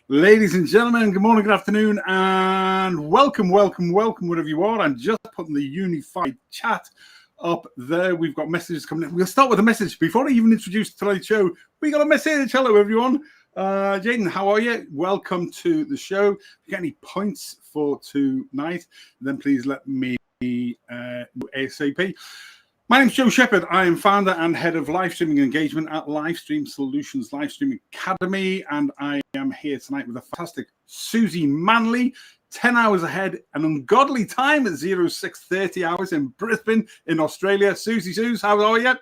Ladies and gentlemen, good morning, good afternoon, and welcome, wherever you are. I'm just putting the unified chat up there. We've got messages coming in. We'll start with a message. Before I even introduce tonight's show, we got a message. Hello, everyone. Jaden, how are you? Welcome to the show. If you get any points for tonight, then please let me know ASAP. My name's Joe Shepherd. I am founder and head of live streaming engagement at Livestream Solutions Livestream Academy, and I am here tonight with a fantastic Susie Manley, 10 hours ahead, an ungodly time at 06:30 hours in Brisbane in Australia. Susie, how are you?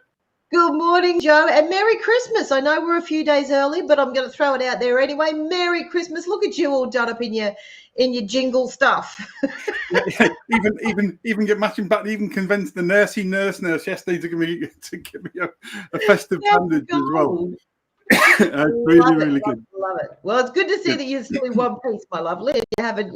Good morning, Joe, and Merry Christmas. I know we're a few days early, but I'm going to throw it out there anyway. Merry Christmas. Look at you all done up in your jingle stuff. Yeah, even get matching back, even convince the nurse yesterday to give me a festive bandage as well. really good. Love it. Well, it's good to see that you're still in one piece, my lovely. You haven't,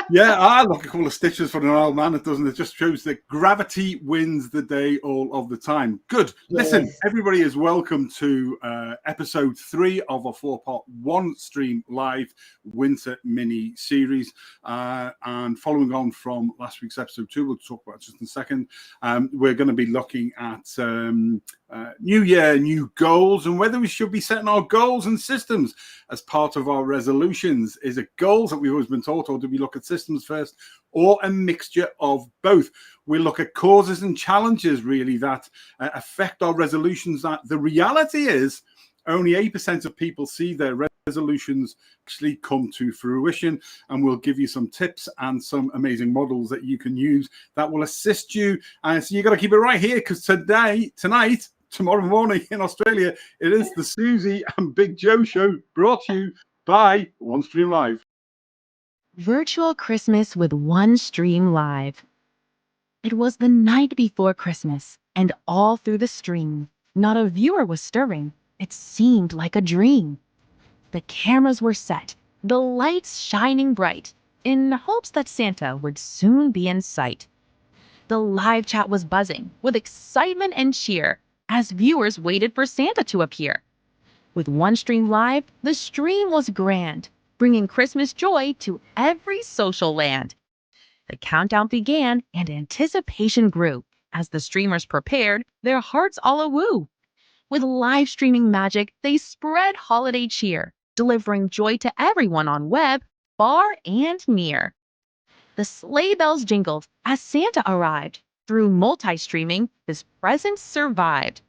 Yeah, I look a couple of stitches for an old man. It doesn't. It just shows that gravity wins the day all of the time. Good. Yes. Listen, everybody is welcome to episode 3 of a 4-part One Stream Live Winter mini series. And following on from last week's episode 2, we'll talk about it just in a second. We're going to be looking at new year, new goals, and whether we should be setting our goals and systems as part of our resolutions. Is it goals that we've always been taught, or do we look at systems first, or a mixture of both? We look at causes and challenges really that affect our resolutions. That the reality is only 8% of people see their resolutions actually come to fruition, and we'll give you some tips and some amazing models that you can use that will assist you. And so you got to keep it right here, because tomorrow morning in Australia, it is the Susie and Big Joe show, brought to you by One Stream Live. Virtual Christmas with One Stream Live. It was the night before Christmas, and all through the stream, not a viewer was stirring. It seemed like a dream. The cameras were set, the lights shining bright, in hopes that Santa would soon be in sight. The live chat was buzzing with excitement and cheer as viewers waited for Santa to appear. With One Stream Live, the stream was grand, bringing Christmas joy to every social land. The countdown began and anticipation grew as the streamers prepared, their hearts all awoo. With live streaming magic, they spread holiday cheer, delivering joy to everyone on web, far and near. The sleigh bells jingled as Santa arrived. Through multi-streaming, his presence survived.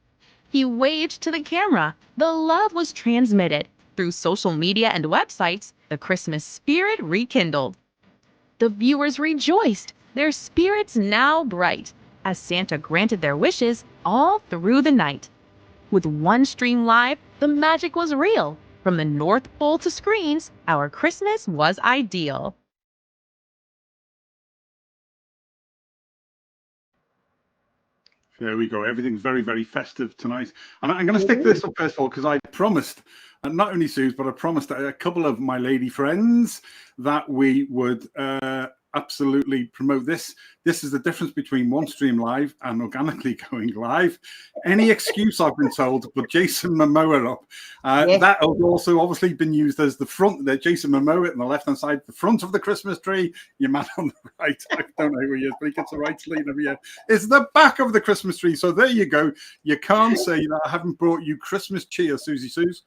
He waved to the camera. The love was transmitted. Through social media and websites, the Christmas spirit rekindled. The viewers rejoiced, their spirits now bright, as Santa granted their wishes all through the night. With One Stream Live, the magic was real. From the North Pole to screens, our Christmas was ideal. There we go. Everything's very, very festive tonight. And I'm going to stick this up first of all, because I promised, and not only Suze, but I promised a couple of my lady friends that we would absolutely promote this. This is the difference between One Stream Live and organically going live. Any excuse, I've been told, to put Jason Momoa up. That has also obviously been used as the front, the Jason Momoa on the left-hand side, the front of the Christmas tree. Your man on the right, I don't know who he is, but he gets the right sleeve every year. It's the back of the Christmas tree. So there you go. You can't say that I haven't brought you Christmas cheer, Susie Suze.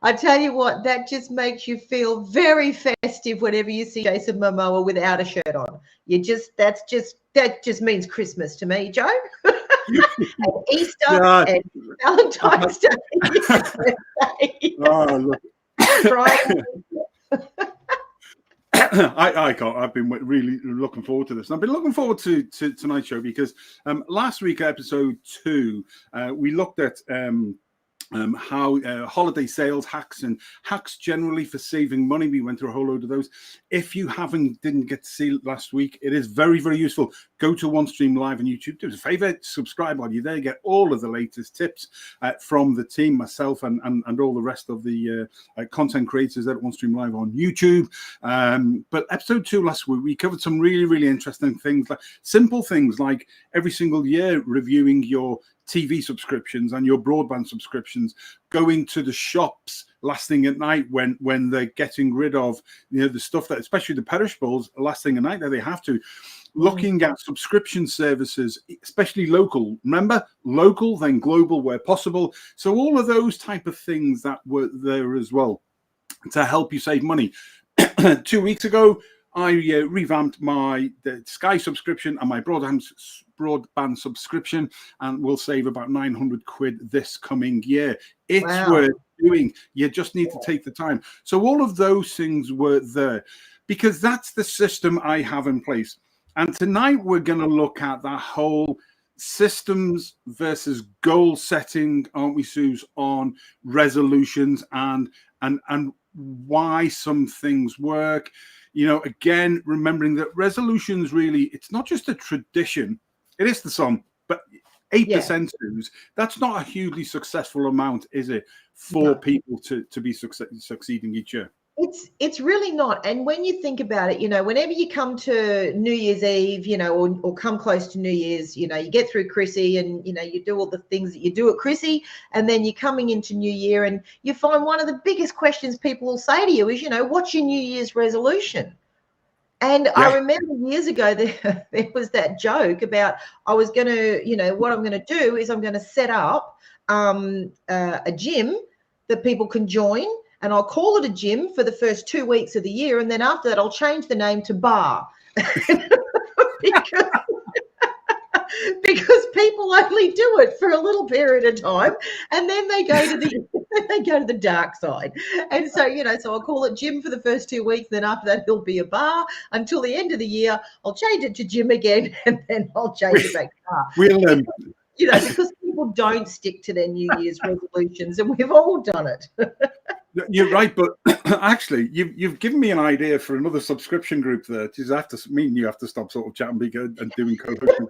I tell you what, that just makes you feel very festive whenever you see Jason Momoa without a shirt on. That just means Christmas to me, Joe. And Easter and Valentine's Day. Oh, look. I can't. I've been really looking forward to this. And I've been looking forward to tonight's show because last week, episode 2, we looked at how holiday sales hacks and hacks generally for saving money. We went through a whole load of those. If you didn't get to see it last week, it is very, very useful. Go to One Stream Live on YouTube. Do us a favor, subscribe while you're there. Get all of the latest tips from the team, myself, and all the rest of the content creators at One Stream Live on YouTube. But episode 2 last week, we covered some really, really interesting things, like simple things like every single year reviewing your TV subscriptions and your broadband subscriptions, going to the shops last thing at night when they're getting rid of the stuff that, especially the perishables, last thing at night that they have to. Looking at subscription services, especially local. Remember, local, then global where possible. So all of those type of things that were there as well to help you save money. 2 weeks ago, I revamped the Sky subscription and my broadband subscription, and we'll save about 900 quid this coming year. It's worth doing. You just need to take the time. So all of those things were there because that's the system I have in place. And tonight we're going to look at that whole systems versus goal setting, aren't we, Suze, on resolutions and why some things work. Again, remembering that resolutions really, it's not just a tradition. It is the sum, but 8% Suze, that's not a hugely successful amount, is it, for people to be succeeding each year? It's really not. And when you think about it, whenever you come to New Year's Eve, or come close to New Year's, you get through Chrissy and, you do all the things that you do at Chrissy, and then you're coming into New Year and you find one of the biggest questions people will say to you is, what's your New Year's resolution? And I remember years ago there was that joke about I was going to, what I'm going to do is I'm going to set up a gym that people can join. And I'll call it a gym for the first 2 weeks of the year. And then after that, I'll change the name to bar. because people only do it for a little period of time. And then they go to the dark side. And so, so I'll call it gym for the first 2 weeks. Then after that, it'll be a bar until the end of the year. I'll change it to gym again. And then I'll change it back to bar. Because people don't stick to their New Year's resolutions. And we've all done it. You're right, but actually, you've given me an idea for another subscription group there. You have to stop sort of chatting and doing co-hosting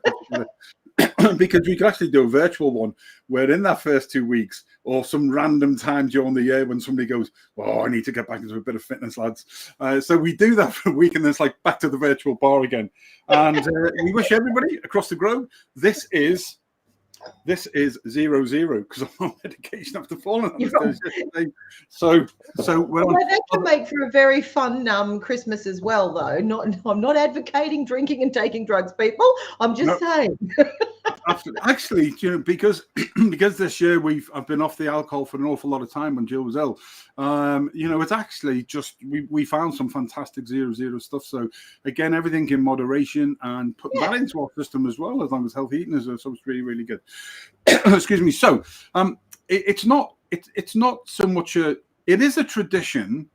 because we could actually do a virtual one where in that first 2 weeks or some random time during the year when somebody goes, "Oh, I need to get back into a bit of fitness, lads." So we do that for a week and then it's like back to the virtual bar again. And we wish everybody across the globe, this is 0-0 because I'm on medication after falling on the stairs. So that can make for a very fun Christmas as well, though. I'm not advocating drinking and taking drugs, people. I'm just saying. Actually, because this year I've been off the alcohol for an awful lot of time when Jill was ill. It's actually just we found some fantastic 0-0 stuff. So again, everything in moderation and putting that into our system as well, as long as healthy eating is so it's really, really good. Excuse me. So it's not so much it is a tradition,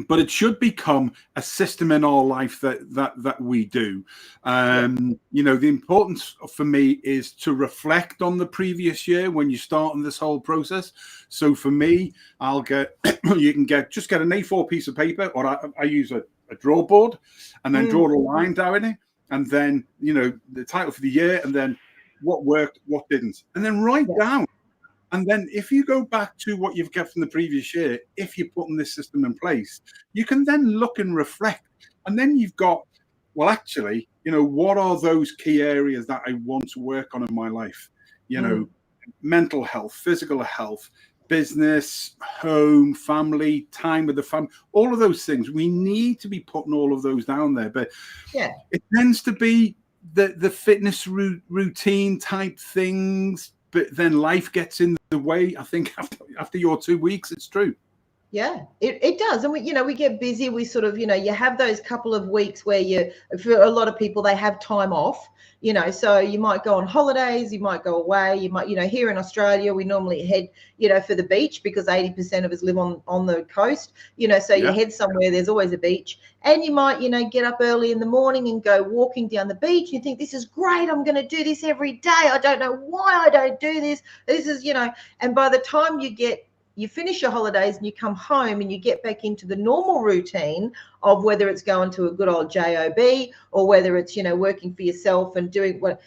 but it should become a system in our life that we do. The importance for me is to reflect on the previous year when you start on this whole process. So for me, I'll get you can get an A4 piece of paper, or I use a draw board, and then draw a line down it, and then the title for the year, and then what worked, what didn't, and then write down. And then if you go back to what you've got from the previous year, if you're putting this system in place, you can then look and reflect. And then you've got, well, actually, what are those key areas that I want to work on in my life? Mental health, physical health, business, home, family, time with the family, all of those things. We need to be putting all of those down there. But it tends to be the fitness routine type things, but then life gets in the way. I think after your 2 weeks, it's true. Yeah, it does. And we get busy. We sort of, you have those couple of weeks where for a lot of people, they have time off, so you might go on holidays, you might go away, you might, here in Australia, we normally head, for the beach because 80% of us live on the coast, so you head somewhere, there's always a beach, and you might, get up early in the morning and go walking down the beach. You think, this is great. I'm going to do this every day. I don't know why I don't do this. This is, and by the time you finish your holidays and you come home and you get back into the normal routine of whether it's going to a good old job or whether it's, working for yourself and doing what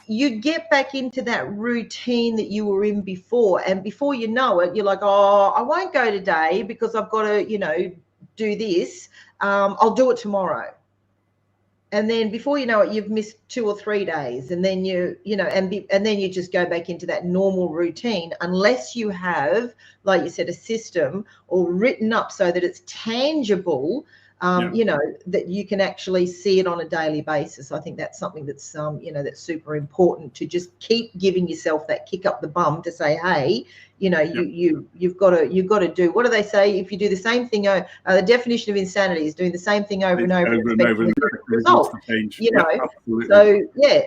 you get back into that routine that you were in before. And before you know it, you're like, oh, I won't go today because I've got to, do this. I'll do it tomorrow. And then before you know it, you've missed 2 or 3 days, and then and then you just go back into that normal routine, unless you have, like you said, a system or written up so that it's tangible, that you can actually see it on a daily basis. I think that's something that's that's super important, to just keep giving yourself that kick up the bum to say, hey, you've got to do, what do they say, if you do the same thing, the definition of insanity is doing the same thing over and over and expecting a different result.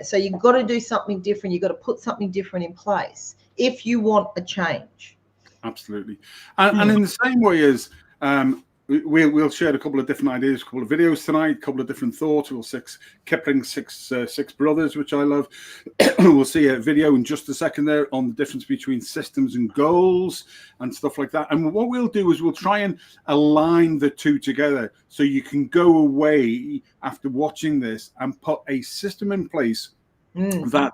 So you've got to do something different. You've got to put something different in place if you want a change. Absolutely. And in the same way as we'll share a couple of different ideas, a couple of videos tonight, a couple of different thoughts. We'll Kipling, six brothers, which I love. We'll see a video in just a second there on the difference between systems and goals and stuff like that. And what we'll do is we'll try and align the two together, so you can go away after watching this and put a system in place that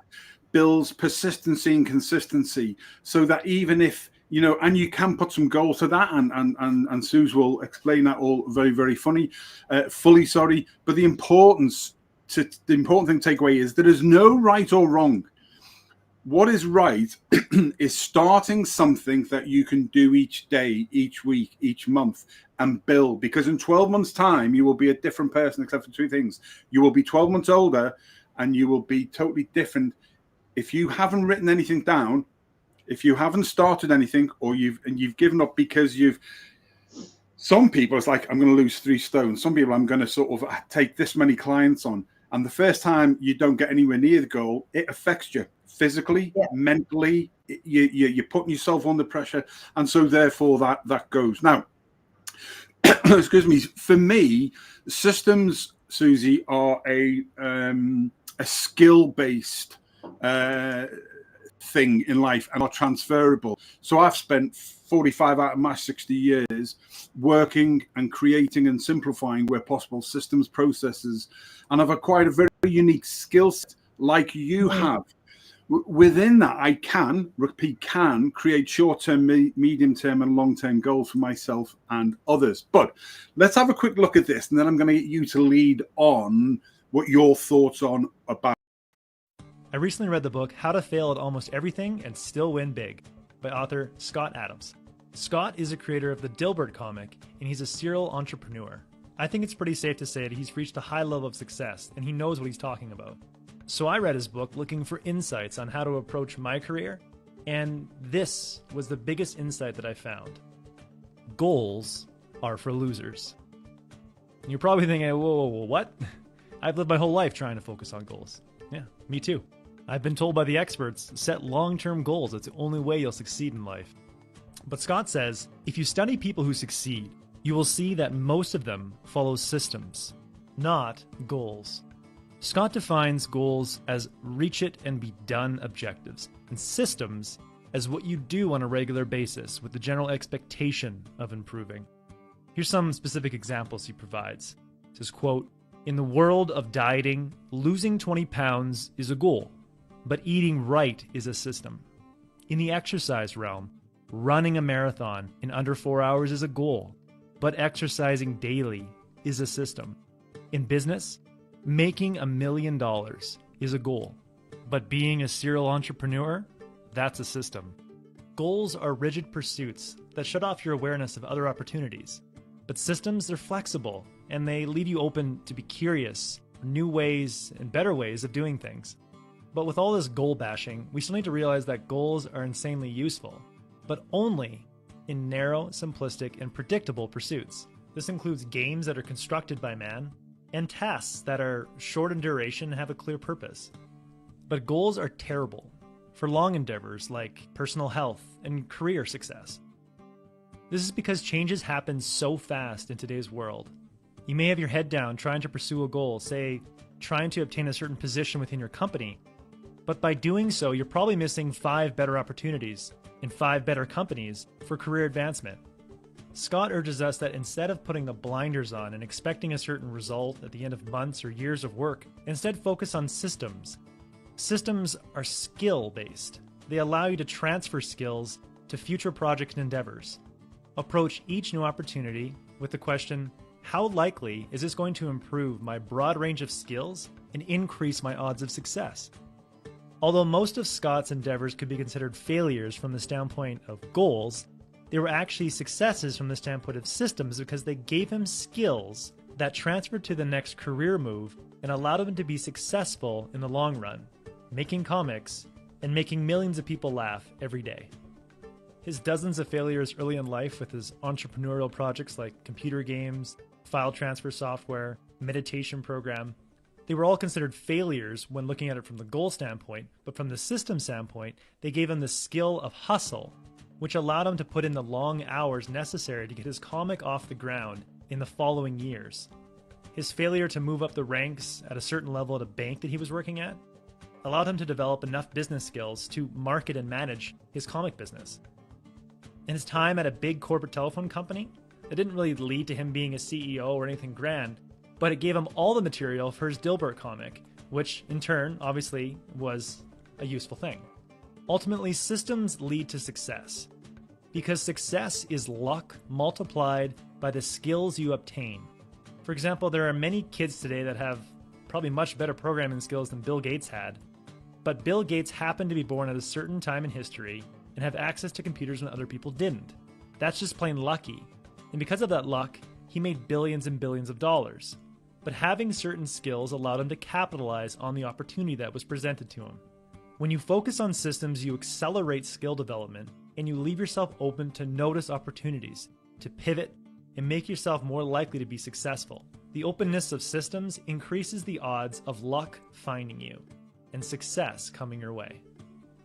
builds persistency and consistency, so that even if and you can put some goals to that, and Suze will explain that all very, very fully. But the important thing to take away is there is no right or wrong. What is right is starting something that you can do each day, each week, each month, and build. Because in 12 months' time, you will be a different person, except for two things. You will be 12 months older, and you will be totally different. If you haven't written anything down, if you haven't started anything, or you've given up because some people, it's like, I'm going to lose 3 stone. Some people, I'm going to sort of take this many clients on. And the first time you don't get anywhere near the goal, it affects you physically, mentally. You're putting yourself under pressure. And so therefore that goes. Now, excuse me, for me, systems, Susie, are a skill-based thing in life, and are transferable. So I've spent 45 out of my 60 years working and creating and simplifying, where possible, systems, processes, and I've acquired a very unique skill set like you have. Within that, I can create short-term, medium-term, and long-term goals for myself and others. But let's have a quick look at this, and then I'm going to get you to lead on what your thoughts on about. I recently read the book How to Fail at Almost Everything and Still Win Big by author Scott Adams. Scott is a creator of the Dilbert comic, and he's a serial entrepreneur. I think it's pretty safe to say that he's reached a high level of success, and he knows what he's talking about. So I read his book looking for insights on how to approach my career, and this was the biggest insight that I found. Goals are for losers. And you're probably thinking, whoa, what? I've lived my whole life trying to focus on goals. Yeah, me too. I've been told by the experts, set long-term goals. It's the only way you'll succeed in life. But Scott says, if you study people who succeed, you will see that most of them follow systems, not goals. Scott defines goals as reach it and be done objectives, and systems as what you do on a regular basis with the general expectation of improving. Here's some specific examples he provides. He says, quote, in the world of dieting, losing 20 pounds is a goal, but eating right is a system. In the exercise realm, running a marathon in under 4 hours is a goal, but exercising daily is a system. In business, making $1 million is a goal, but being a serial entrepreneur, that's a system. Goals are rigid pursuits that shut off your awareness of other opportunities, but systems are flexible and they leave you open to be curious, new ways and better ways of doing things. But with all this goal bashing, we still need to realize that goals are insanely useful, but only in narrow, simplistic, and predictable pursuits. This includes games that are constructed by man and tasks that are short in duration and have a clear purpose. But goals are terrible for long endeavors like personal health and career success. This is because changes happen so fast in today's world. You may have your head down trying to pursue a goal, say, trying to obtain a certain position within your company, but by doing so, you're probably missing 5 better opportunities in 5 better companies for career advancement. Scott urges us that instead of putting the blinders on and expecting a certain result at the end of months or years of work, instead focus on systems. Systems are skill-based. They allow you to transfer skills to future projects and endeavors. Approach each new opportunity with the question, how likely is this going to improve my broad range of skills and increase my odds of success? Although most of Scott's endeavors could be considered failures from the standpoint of goals, they were actually successes from the standpoint of systems because they gave him skills that transferred to the next career move and allowed him to be successful in the long run, making comics and making millions of people laugh every day. His dozens of failures early in life with his entrepreneurial projects like computer games, file transfer software, meditation program, they were all considered failures when looking at it from the goal standpoint, but from the system standpoint, they gave him the skill of hustle, which allowed him to put in the long hours necessary to get his comic off the ground in the following years. His failure to move up the ranks at a certain level at a bank that he was working at allowed him to develop enough business skills to market and manage his comic business. In his time at a big corporate telephone company, it didn't really lead to him being a CEO or anything grand, but it gave him all the material for his Dilbert comic, which in turn, obviously, was a useful thing. Ultimately, systems lead to success, because success is luck multiplied by the skills you obtain. For example, there are many kids today that have probably much better programming skills than Bill Gates had, but Bill Gates happened to be born at a certain time in history and have access to computers when other people didn't. That's just plain lucky. And because of that luck, he made billions and billions of dollars. But having certain skills allowed him to capitalize on the opportunity that was presented to him. When you focus on systems, you accelerate skill development and you leave yourself open to notice opportunities, to pivot, and make yourself more likely to be successful. The openness of systems increases the odds of luck finding you and success coming your way.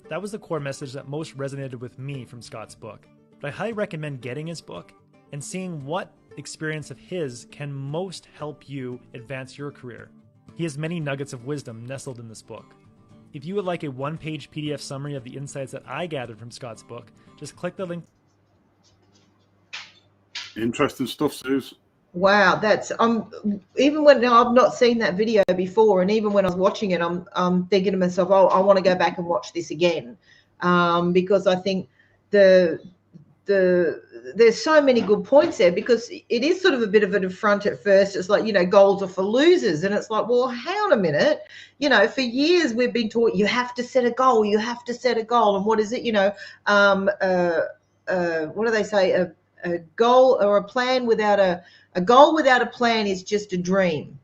That was the core message that most resonated with me from Scott's book. But I highly recommend getting his book and seeing what experience of his can most help you advance your career. He has many nuggets of wisdom nestled in this book. If you would like a one-page PDF summary of the insights that I gathered from Scott's book, just click the link. Interesting stuff, Suze. Wow, that's even when I've not seen that video before, and even when I was watching it, I'm thinking to myself, oh, I want to go back and watch this again, because I think there's so many good points there, because it is sort of a bit of an affront at first. It's like, goals are for losers, and it's like, well, hang on a minute, for years we've been taught you have to set a goal, and what is it, what do they say, a goal or a plan without a goal without a plan is just a dream.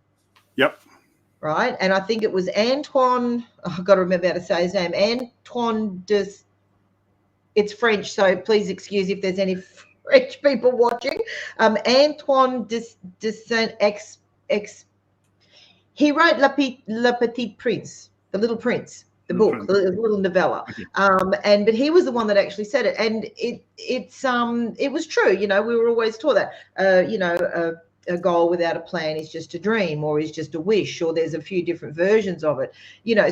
Yep. Right. And I think it was Antoine, I've got to remember how to say his name, Antoine it's French, so please excuse if there's any French people watching. Antoine de Saint-Ex, he wrote Le Petit Prince, The Little Prince, the book, the little novella. Okay. But he was the one that actually said it, and it was true. We were always taught that a goal without a plan is just a dream, or is just a wish, or there's a few different versions of it.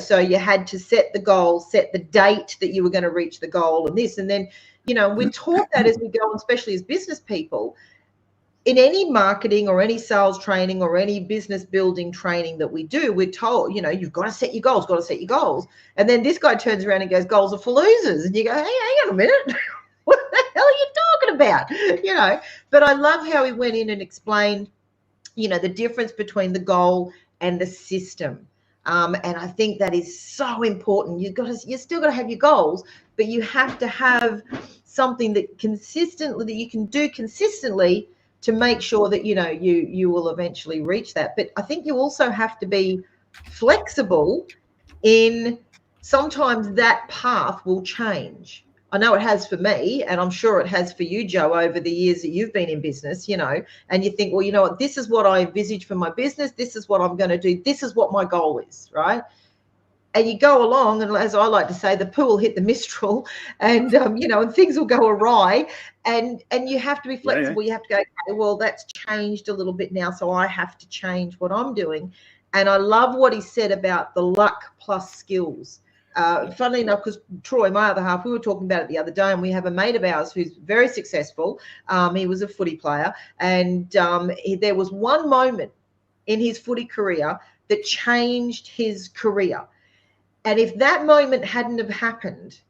So you had to set the goal, set the date that you were going to reach the goal, and this, and then we're taught that as we go on, especially as business people. In any marketing or any sales training or any business building training that we do, we're told, you've got to set your goals, And then this guy turns around and goes, goals are for losers. And you go, hey, hang on a minute. What the hell are you talking about? But I love how he went in and explained, the difference between the goal and the system. And I think that is so important. You still got to have your goals, but you have to have something that you can do consistently to make sure that you will eventually reach that. But I think you also have to be flexible in sometimes that path will change. I know it has for me, and I'm sure it has for you, Joe, over the years that you've been in business, and you think, well, you know what, this is what I envisage for my business. This is what I'm going to do. This is what my goal is, right? And you go along, and as I like to say, the pool hit the mistral, and and things will go awry, and you have to be flexible. Yeah. You have to go, okay, well, that's changed a little bit now, so I have to change what I'm doing. And I love what he said about the luck plus skills. Funnily enough, because Troy, my other half, we were talking about it the other day, and we have a mate of ours who's very successful. He was a footy player, and there was one moment in his footy career that changed his career. And if that moment hadn't have happened,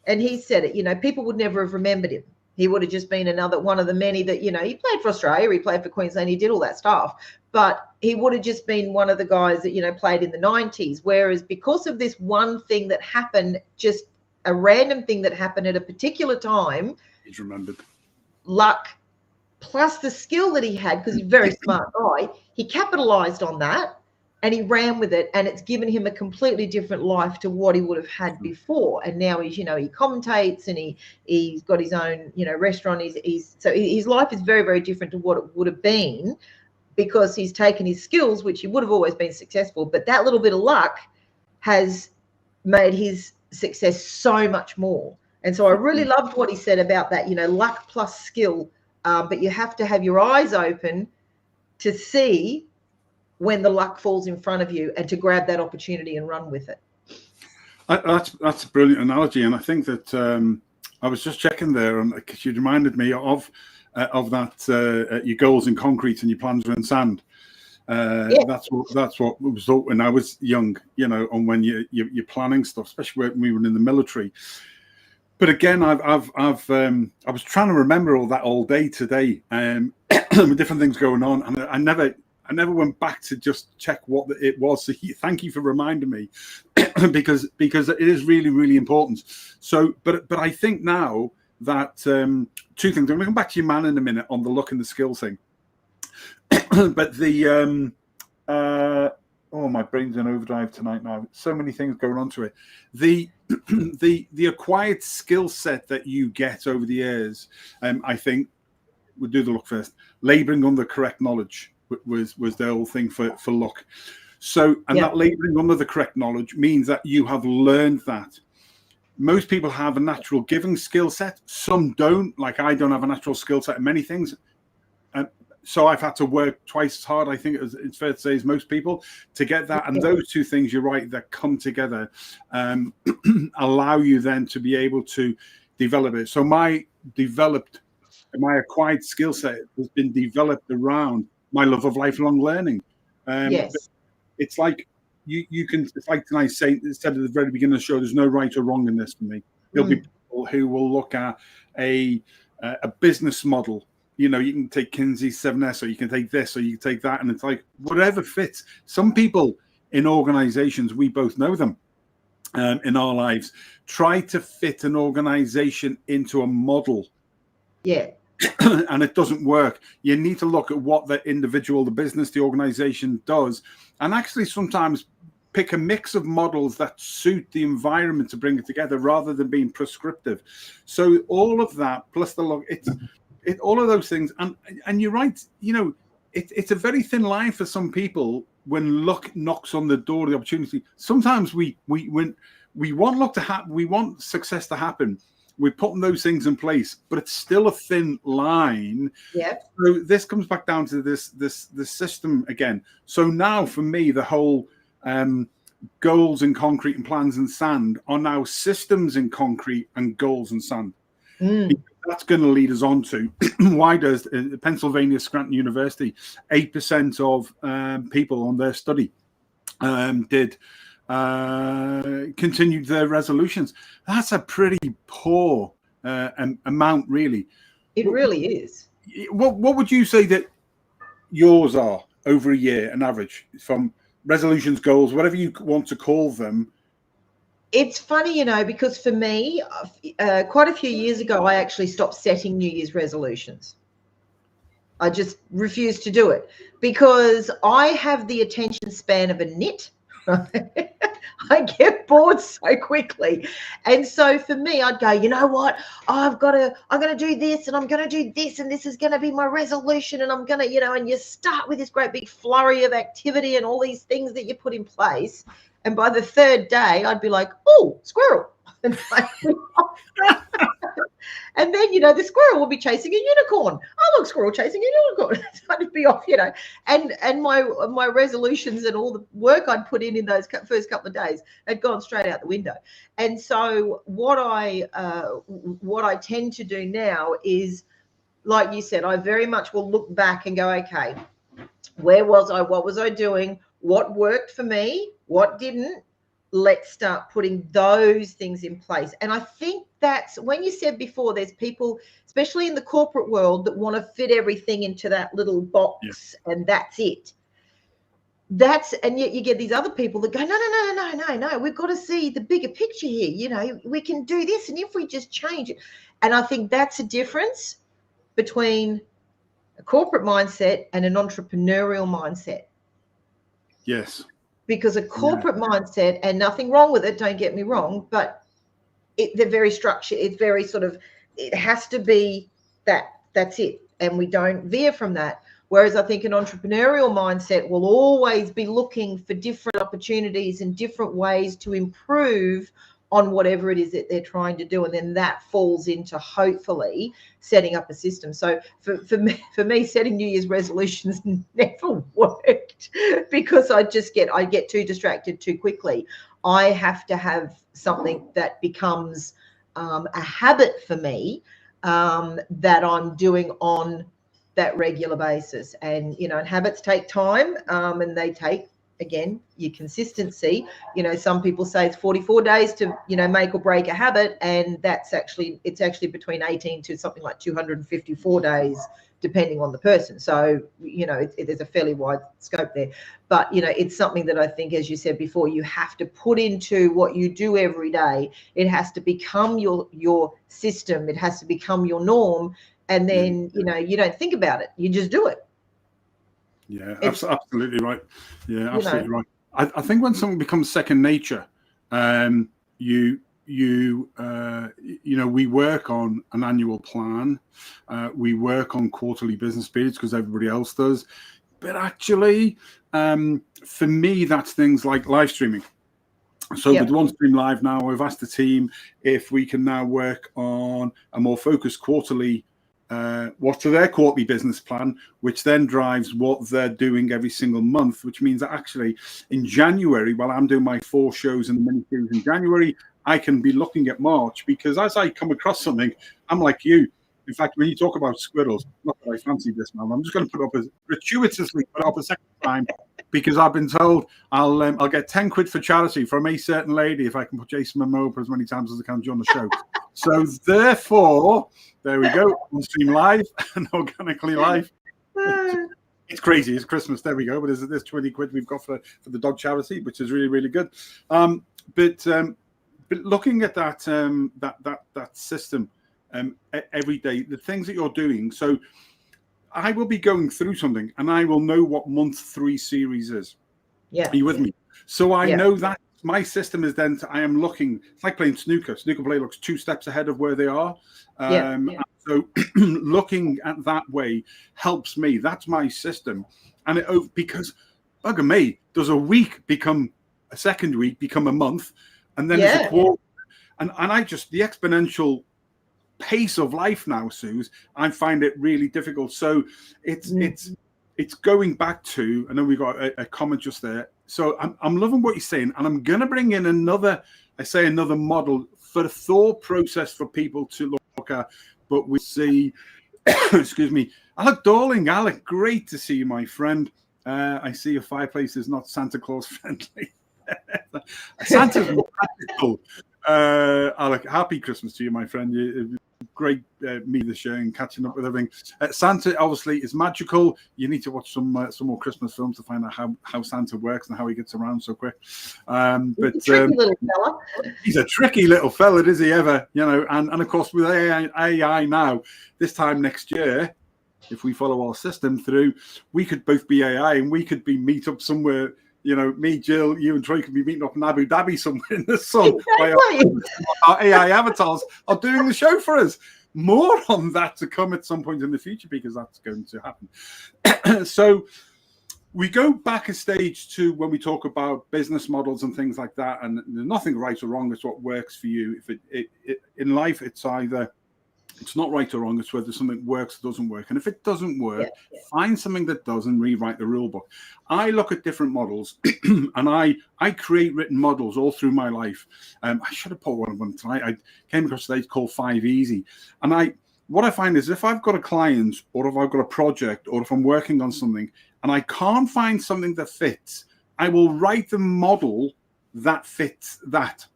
and he said it, people would never have remembered him. He would have just been another one of the many that, you know, he played for Australia, he played for Queensland, he did all that stuff. But he would have just been one of the guys that, you know, played in the 90s. Whereas because of this one thing that happened, just a random thing that happened at a particular time, he's remembered. Luck plus the skill that he had, because he's a very smart guy, he capitalized on that and he ran with it, and it's given him a completely different life to what he would have had before. And now he's, you know, he commentates and he's got his own, you know, restaurant. So his life is very, very different to what it would have been, because he's taken his skills, which he would have always been successful, but that little bit of luck has made his success so much more. And so I really loved what he said about that, you know, luck plus skill, but you have to have your eyes open to see when the luck falls in front of you and to grab that opportunity and run with it. That's a brilliant analogy, and I think that I was just checking there, and because you reminded me of that your goals in concrete and your plans are in sand. That's what was thought when I was young, you know, and when you're planning stuff, especially when we were in the military. But again, I was trying to remember all that all day today, with different things going on, and I never went back to just check what it was. So thank you for reminding me, because it is really, really important. So, but I think now that two things. I'm going to come back to your man in a minute on the look and the skill thing. But the my brain's in overdrive tonight now. So many things going on to it. The acquired skill set that you get over the years, I think we'll do the look first. Labouring under correct knowledge was the whole thing for luck. So, and that labouring under the correct knowledge means that you have learned that. Most people have a natural giving skill set. Some don't. Like, I don't have a natural skill set in many things. So I've had to work twice as hard, I think it's fair to say, as most people to get that. And those two things, you're right, that come together allow you then to be able to develop it. So my acquired skill set has been developed around my love of lifelong learning. It's like you can, it's like I said at the very beginning of the show, there's no right or wrong in this for me. There'll be people who will look at a business model. You know, you can take Kinsey's 7S, or you can take this, or you can take that, and it's like whatever fits. Some people in organizations, we both know them in our lives, try to fit an organization into a model. Yeah. And it doesn't work. You need to look at what the individual, the business, the organization does, and actually sometimes pick a mix of models that suit the environment to bring it together rather than being prescriptive. So all of that, plus the look, all of those things, and you're right. You know, it's a very thin line for some people when luck knocks on the door of the opportunity. Sometimes we want luck to happen, we want success to happen. We're putting those things in place, but it's still a thin line. Yeah. So this comes back down to this system again. So now for me, the whole goals in concrete and plans in sand are now systems in concrete and goals in sand. That's going to lead us on to why does Pennsylvania Scranton University 8% of people on their study did continued their resolutions. That's a pretty poor amount, really. It really is. What would you say that yours are over a year, an average, from resolutions, goals, whatever you want to call them? It's funny, you know, because for me, quite a few years ago, I actually stopped setting New Year's resolutions. I just refused to do it because I have the attention span of a nit. I get bored so quickly. And so for me, I'd go, you know what? I'm going to do this, and I'm going to do this, and this is going to be my resolution. And I'm going to, you know, and you start with this great big flurry of activity and all these things that you put in place. And by the third day, I'd be like, oh, squirrel. And then, you know, the squirrel will be chasing a unicorn. Oh, look, squirrel chasing a unicorn. I'd be off, you know. And my resolutions and all the work I'd put in those first couple of days had gone straight out the window. And so what I tend to do now is, like you said, I very much will look back and go, okay, where was I? What was I doing? What worked for me? What didn't? let's start putting those things in place. And I think that's when you said before, there's people, especially in the corporate world, that want to fit everything into that little box and that's it. And yet you get these other people that go, no, we've got to see the bigger picture here. You know, we can do this, and if we just change it. And I think that's a difference between a corporate mindset and an entrepreneurial mindset. Yes. Because a corporate mindset, and nothing wrong with it, don't get me wrong, but they're very structured. It's very sort of, it has to be that's it. And we don't veer from that. Whereas I think an entrepreneurial mindset will always be looking for different opportunities and different ways to improve on whatever it is that they're trying to do. And then that falls into hopefully setting up a system. So for me, setting New Year's resolutions never worked because I get too distracted too quickly. I have to have something that becomes a habit for me that I'm doing on that regular basis. And, you know, and habits take time and they take, again, your consistency. You know, some people say it's 44 days to, you know, make or break a habit. And it's actually between 18 to something like 254 days, depending on the person. So, you know, there's a fairly wide scope there. But, you know, it's something that I think, as you said before, you have to put into what you do every day. It has to become your system. It has to become your norm. And then, you know, you don't think about it. You just do it. Yeah, absolutely right. Yeah, absolutely right. I think when something becomes second nature, you know, we work on an annual plan. We work on quarterly business periods because everybody else does. But actually, for me, that's things like live streaming. So with One Stream Live now, we've asked the team if we can now work on a more focused quarterly what's their quarterly business plan, which then drives what they're doing every single month, which means that actually in January, while I'm doing my 4 shows in the mini series in January, I can be looking at March, because as I come across something, I'm like you. In fact, when you talk about squirrels, not that I fancy this, man, I'm just going to put up gratuitously put up a second time, because I've been told I'll get 10 quid for charity from a certain lady if I can put Jason Momoa up as many times as I can during the show. So therefore, there we go, on stream live and organically live. It's crazy. It's Christmas. There we go. But there's 20 quid we've got for the dog charity, which is really, really good. But looking at that system every day, the things that you're doing. So I will be going through something and I will know what month 3 series is. Yeah. Are you with me? So I know that my system is then I am looking, it's like playing snooker. Snooker play looks 2 steps ahead of where they are. So looking at that way helps me. That's my system. And because bugger me, does a week become a second week, become a month, and then there's a quarter. And I just, the exponential pace of life now, Suze, I find it really difficult. So it's going back to, I know we got a comment just there. So I'm loving what you're saying, and I'm going to bring in another model for the thought process for people to look at. But we see, excuse me, Alec Dorling. Alec, great to see you, my friend. I see your fireplace is not Santa Claus friendly. Santa's practical. Alec, happy Christmas to you, my friend. Great meeting the show and catching up with everything. Santa obviously is magical. You need to watch some more Christmas films to find out how Santa works and how he gets around so quick. But he's a tricky little fella. He's a tricky little fella, is he ever? You know, and of course with AI now, this time next year, if we follow our system through, we could both be AI and we could meet up somewhere. You know, me, Jill, you and Troy could be meeting up in Abu Dhabi somewhere in the sun. Exactly. Our AI avatars are doing the show for us. More on that to come at some point in the future, because that's going to happen. So we go back a stage to when we talk about business models and things like that. And there's nothing right or wrong. It's what works for you. If in life, it's either it's not right or wrong. It's whether something works or doesn't work. And if it doesn't work, find something that does and rewrite the rule book. I look at different models and I create written models all through my life. I should have put one of them tonight. I came across today called 5 Easy. And what I find is if I've got a client or if I've got a project or if I'm working on something and I can't find something that fits, I will write the model that fits that,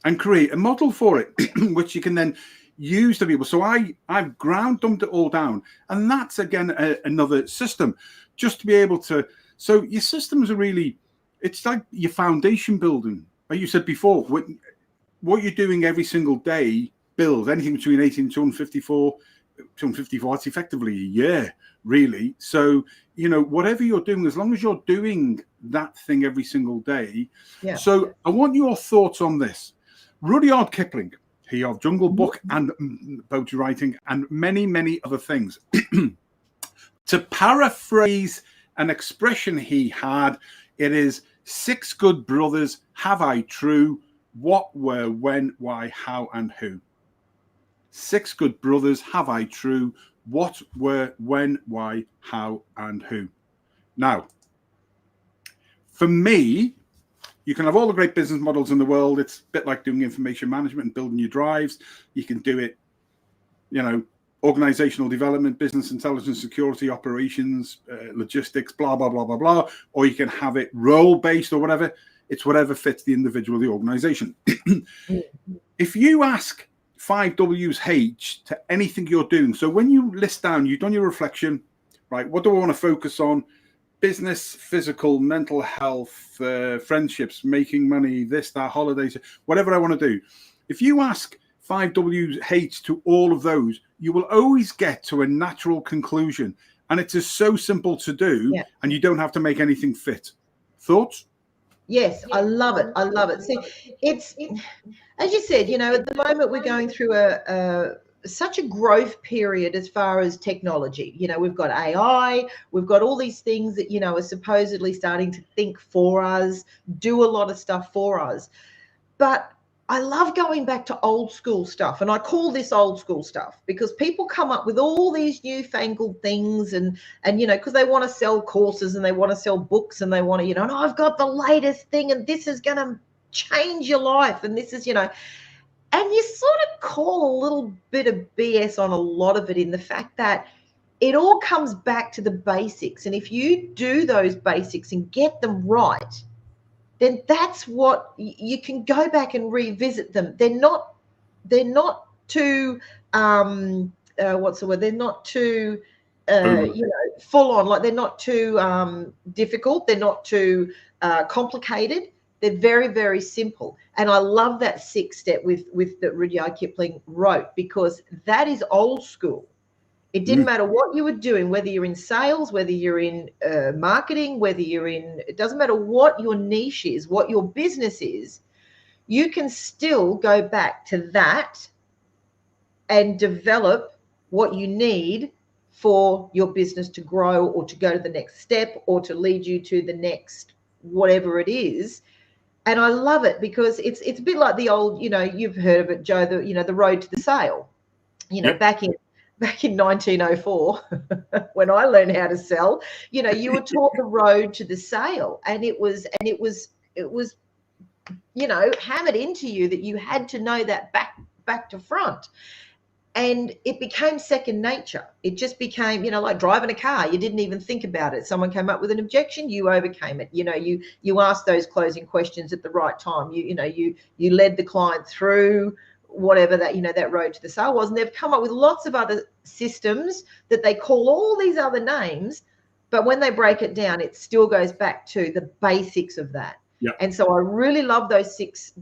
and create a model for it, which you can then use to people. So I've dumped it all down, and that's again another system, just to be able to. So your systems are really, it's like your foundation building. Like you said before, what you're doing every single day builds anything between 18 and 254. It's effectively a year, really. So, you know, whatever you're doing, as long as you're doing that thing every single day. Yeah. So I want your thoughts on this. Rudyard Kipling, he of Jungle Book and poetry writing and many, many other things. To paraphrase an expression he had, it is 6 good brothers have I true, what, where, when, why, how, and who. 6 good brothers have I true, what, where, when, why, how, and who. Now, for me, you can have all the great business models in the world. It's a bit like doing information management and building your drives. You can do it, you know, organizational development, business intelligence, security, operations, logistics, blah, blah, blah, blah, blah. Or you can have it role-based or whatever. It's whatever fits the individual, the organization. If you ask 5Ws to anything you're doing, so when you list down, you've done your reflection, right? What do I want to focus on? Business, physical, mental health, friendships, making money, this, that, holidays, whatever I want to do. If you ask 5Ws to all of those, you will always get to a natural conclusion. And it is so simple to do, and you don't have to make anything fit. Thoughts? Yes, I love it. I love it. See, it's, as you said, you know, at the moment we're going through such a growth period as far as technology. You know, we've got AI, we've got all these things that, you know, are supposedly starting to think for us, do a lot of stuff for us. But I love going back to old school stuff, and I call this old school stuff because people come up with all these newfangled things and you know, because they want to sell courses and they want to sell books and they want to, you know, and I've got the latest thing and this is going to change your life and this is, you know, and you sort of call a little bit of BS on a lot of it in the fact that it all comes back to the basics. And if you do those basics and get them right, then that's what you can go back and revisit them. They're not too what's the word? They're not too you know, full on. Like they're not too difficult. They're not too complicated. They're very, very simple. And I love that 6-step with that Rudyard Kipling wrote, because that is old school. It didn't matter what you were doing, whether you're in sales, whether you're in marketing, whether you're in, it doesn't matter what your niche is, what your business is, you can still go back to that and develop what you need for your business to grow or to go to the next step or to lead you to the next whatever it is. And I love it because it's a bit like the old, you know, you've heard of it, Joe, the, you know, the road to the sale. You know, back in 1904, when I learned how to sell, you know, you were taught the road to the sale, and it was, you know, hammered into you that you had to know that back to front. And it became second nature. It just became, you know, like driving a car. You didn't even think about it. Someone came up with an objection, you overcame it. You know, you asked those closing questions at the right time. You know, you led the client through whatever that, you know, that road to the sale was. And they've come up with lots of other systems that they call all these other names, but when they break it down, it still goes back to the basics of that. And so I really love those six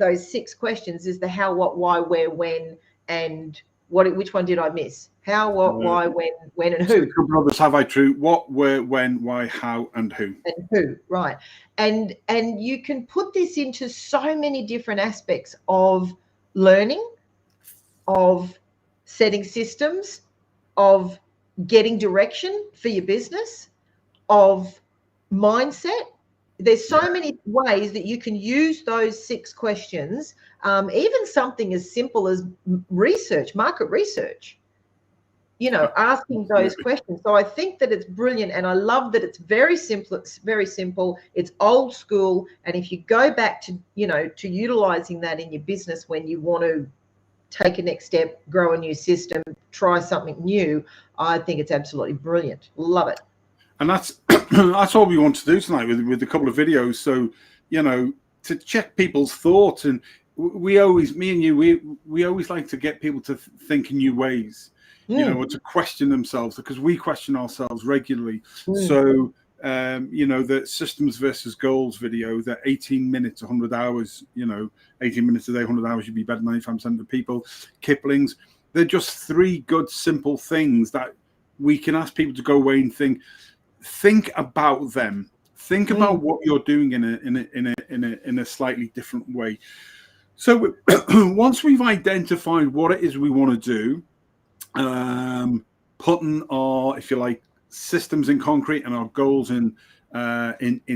questions: is the how, what, why, where, when, and what. Which one did I miss? How, what, why, when, and who. Brothers have I true? What, where, when, why, how, and who. And who, right? And you can put this into so many different aspects of learning, of setting systems, of getting direction for your business, of mindset. There's so many ways that you can use those 6 questions, even something as simple as research, market research, you know, asking those questions. So I think that it's brilliant, and I love that it's very simple. It's very simple. It's old school. And if you go back to, you know, to utilizing that in your business when you want to take a next step, grow a new system, try something new, I think it's absolutely brilliant. Love it. And that's all we want to do tonight with a couple of videos. So, you know, to check people's thoughts, and we always, me and you, we always like to get people to think in new ways, you know, or to question themselves, because we question ourselves regularly. So you know, the systems versus goals video, the 18 minutes, 100 hours, you know, 18 minutes a day, 100 hours, you'd be better than 95% of the people. Kipling's, they're just 3 good, simple things that we can ask people to go away and think about them. Think about what you're doing in a slightly different way. So once we've identified what it is we want to do, putting our, if you like, systems in concrete and our goals in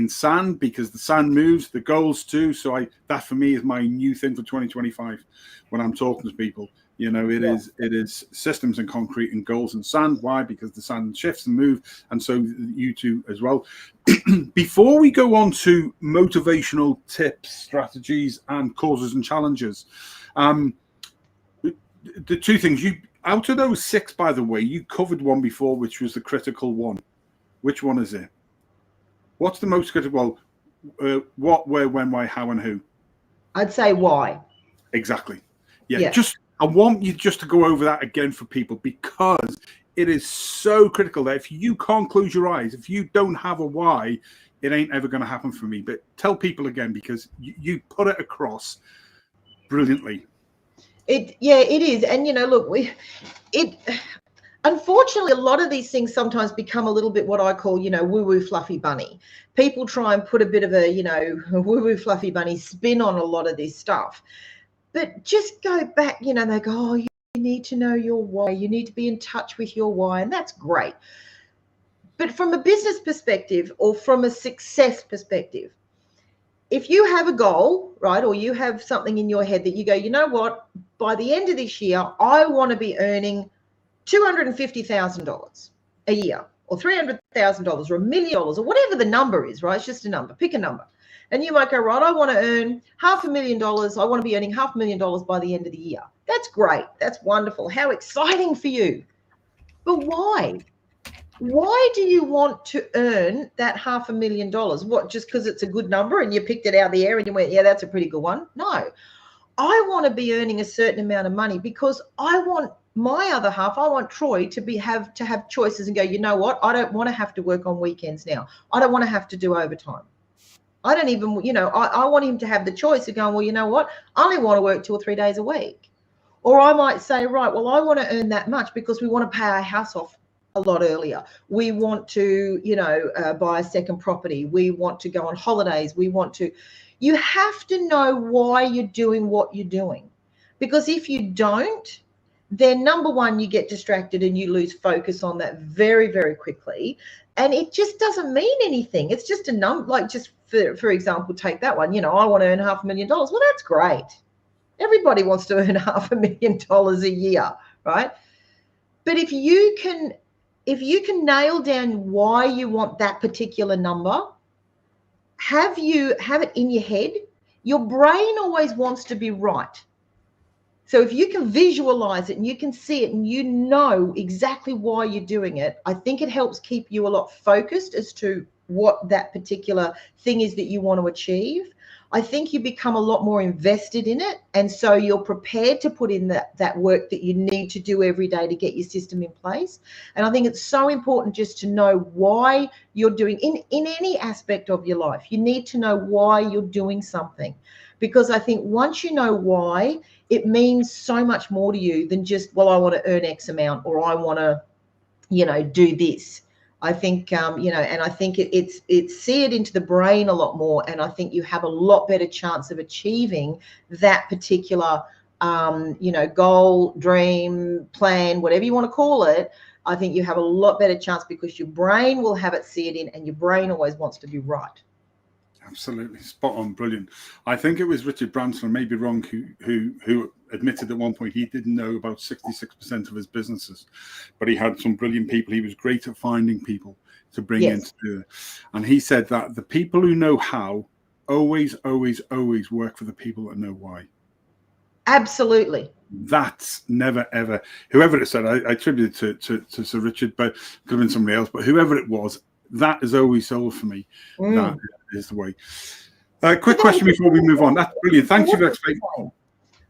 sand, because the sand moves, the goals too. So that for me is my new thing for 2025 when I'm talking to people. You know, it is systems in concrete and goals in sand. Why? Because the sand shifts and move, and so you too as well. Before we go on to motivational tips, strategies, and causes and challenges, the 2 things out of those 6, by the way, you covered one before, which was the critical one. Which one is it? What's the most critical? What, where, when, why, how, and who? I'd say why. Exactly. Yeah. I want you just to go over that again for people, because it is so critical that if you can't close your eyes, if you don't have a why, it ain't ever going to happen for me. But tell people again, because you put it across brilliantly. It is. And, you know, look, unfortunately, a lot of these things sometimes become a little bit what I call, you know, woo-woo fluffy bunny. People try and put a bit of a, you know, woo-woo fluffy bunny spin on a lot of this stuff. But just go back, you know, they go, oh, you need to know your why. You need to be in touch with your why. And that's great. But from a business perspective or from a success perspective, if you have a goal, right, or you have something in your head that you go, you know what, by the end of this year, I want to be earning $250,000 a year, or $300,000 or $1 million, or whatever the number is, right? It's just a number. Pick a number. And you might go, right, I want to earn $500,000. I want to be earning $500,000 by the end of the year. That's great. That's wonderful. How exciting for you. But why? Why do you want to earn that $500,000? What, just because it's a good number and you picked it out of the air and you went, yeah, that's a pretty good one? No. I want to be earning a certain amount of money because I want my other half, I want Troy to have choices and go, you know what? I don't want to have to work on weekends now. I don't want to have to do overtime. I don't even, you know, I want him to have the choice of going, well, you know what? I only want to work 2 or 3 days a week. Or I might say, right, well, I want to earn that much because we want to pay our house off a lot earlier. We want to, you know, buy a second property. We want to go on holidays. You have to know why you're doing what you're doing. Because if you don't, then number one, you get distracted and you lose focus on that very, very quickly. And it just doesn't mean anything. It's just a number, like just for example, take that one, you know, I want to earn $500,000. Well, that's great. Everybody wants to earn $500,000 a year, right? But if you can nail down why you want that particular number, have it in your head. Your brain always wants to be right. So if you can visualize it and you can see it and you know exactly why you're doing it, I think it helps keep you a lot focused as to what that particular thing is that you want to achieve. I think you become a lot more invested in it. And so you're prepared to put in that work that you need to do every day to get your system in place. And I think it's so important just to know why you're doing in any aspect of your life. You need to know why you're doing something, because I think once you know why, it means so much more to you than just, well, I want to earn X amount, or I want to, you know, do this. I think, you know, and I think it's seared into the brain a lot more. And I think you have a lot better chance of achieving that particular, you know, goal, dream, plan, whatever you want to call it. I think you have a lot better chance because your brain will have it seared in, and your brain always wants to be right. Absolutely, spot on, brilliant. I think it was Richard Branson, I may be wrong, who admitted at one point he didn't know about 66% of his businesses, but he had some brilliant people. He was great at finding people to bring in to do it. And he said that the people who know how always work for the people that know why. Absolutely. That's never ever, whoever it said, I attribute it to Sir Richard, but it could have been somebody else, but whoever it was, that is always sold for me. That is the way. Quick question before we move on. That's brilliant. Thank you for explaining.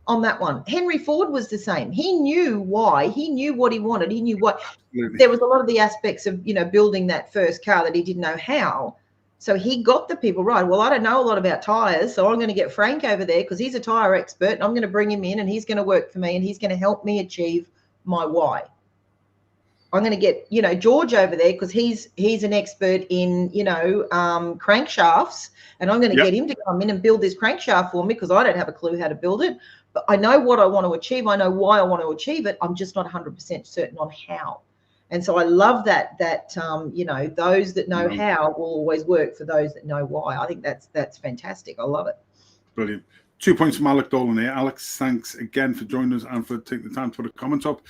On that one, Henry Ford was the same. He knew why. He knew what he wanted. He knew what. Absolutely. There was a lot of the aspects of, you know, building that first car that he didn't know how. So he got the people right. Well, I don't know a lot about tires, so I'm going to get Frank over there because he's a tire expert, and I'm going to bring him in, and he's going to work for me, and he's going to help me achieve my why. I'm going to get, you know, George over there because he's an expert in, you know, crankshafts, and I'm going to get him to come in and build this crankshaft for me because I don't have a clue how to build it. But I know what I want to achieve. I know why I want to achieve it. I'm just not 100% certain on how. And so I love that you know, those that know how will always work for those that know why. I think that's fantastic. I love it. Brilliant. 2 points from Alec Dolan here. Alex, thanks again for joining us and for taking the time to put a comment up.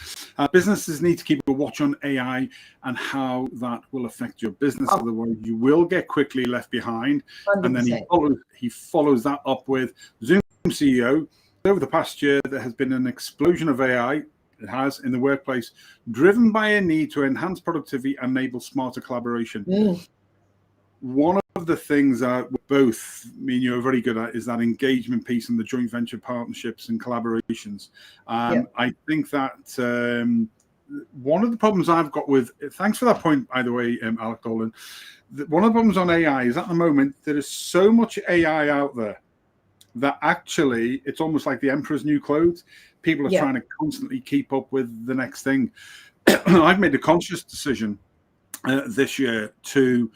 Businesses need to keep a watch on AI and how that will affect your business. Otherwise, you will get quickly left behind. 100%. And then he follows that up with Zoom CEO. Over the past year, there has been an explosion of AI. It has in the workplace, driven by a need to enhance productivity and enable smarter collaboration. One of the things that both me and you are very good at is that engagement piece and the joint venture partnerships and collaborations. I think that one of the problems I've got with, thanks for that point, by the way, Alec Dolan, one of the problems on AI is at the moment, there is so much AI out there that actually it's almost like the emperor's new clothes. People are trying to constantly keep up with the next thing. I've made a conscious decision this year to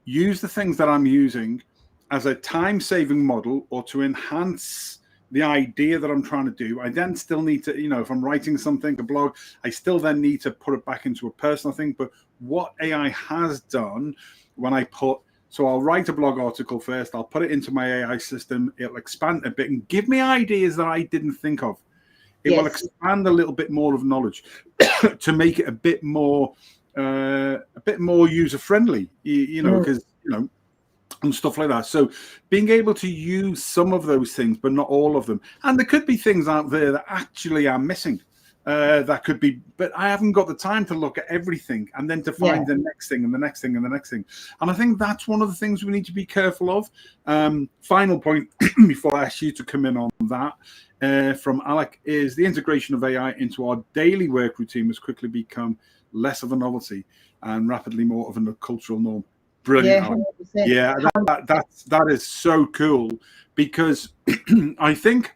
use the things that I'm using as a time-saving model or to enhance the idea that I'm trying to do. I then still need to, you know, if I'm writing something, a blog, I still then need to put it back into a personal thing. But what AI has done when I put, so I'll write a blog article first, I'll put it into my AI system, it'll expand a bit and give me ideas that I didn't think of. It will expand a little bit more of knowledge to make it a bit more user-friendly, you know, because, you know, and stuff like that. So being able to use some of those things, but not all of them. And there could be things out there that actually are missing. That could be, but I haven't got the time to look at everything and then to find the next thing and the next thing and the next thing. And I think that's one of the things we need to be careful of. Final point before I ask you to come in on that from Alec is the integration of AI into our daily work routine has quickly become less of a novelty and rapidly more of a cultural norm. Brilliant. Yeah, that is so cool because I think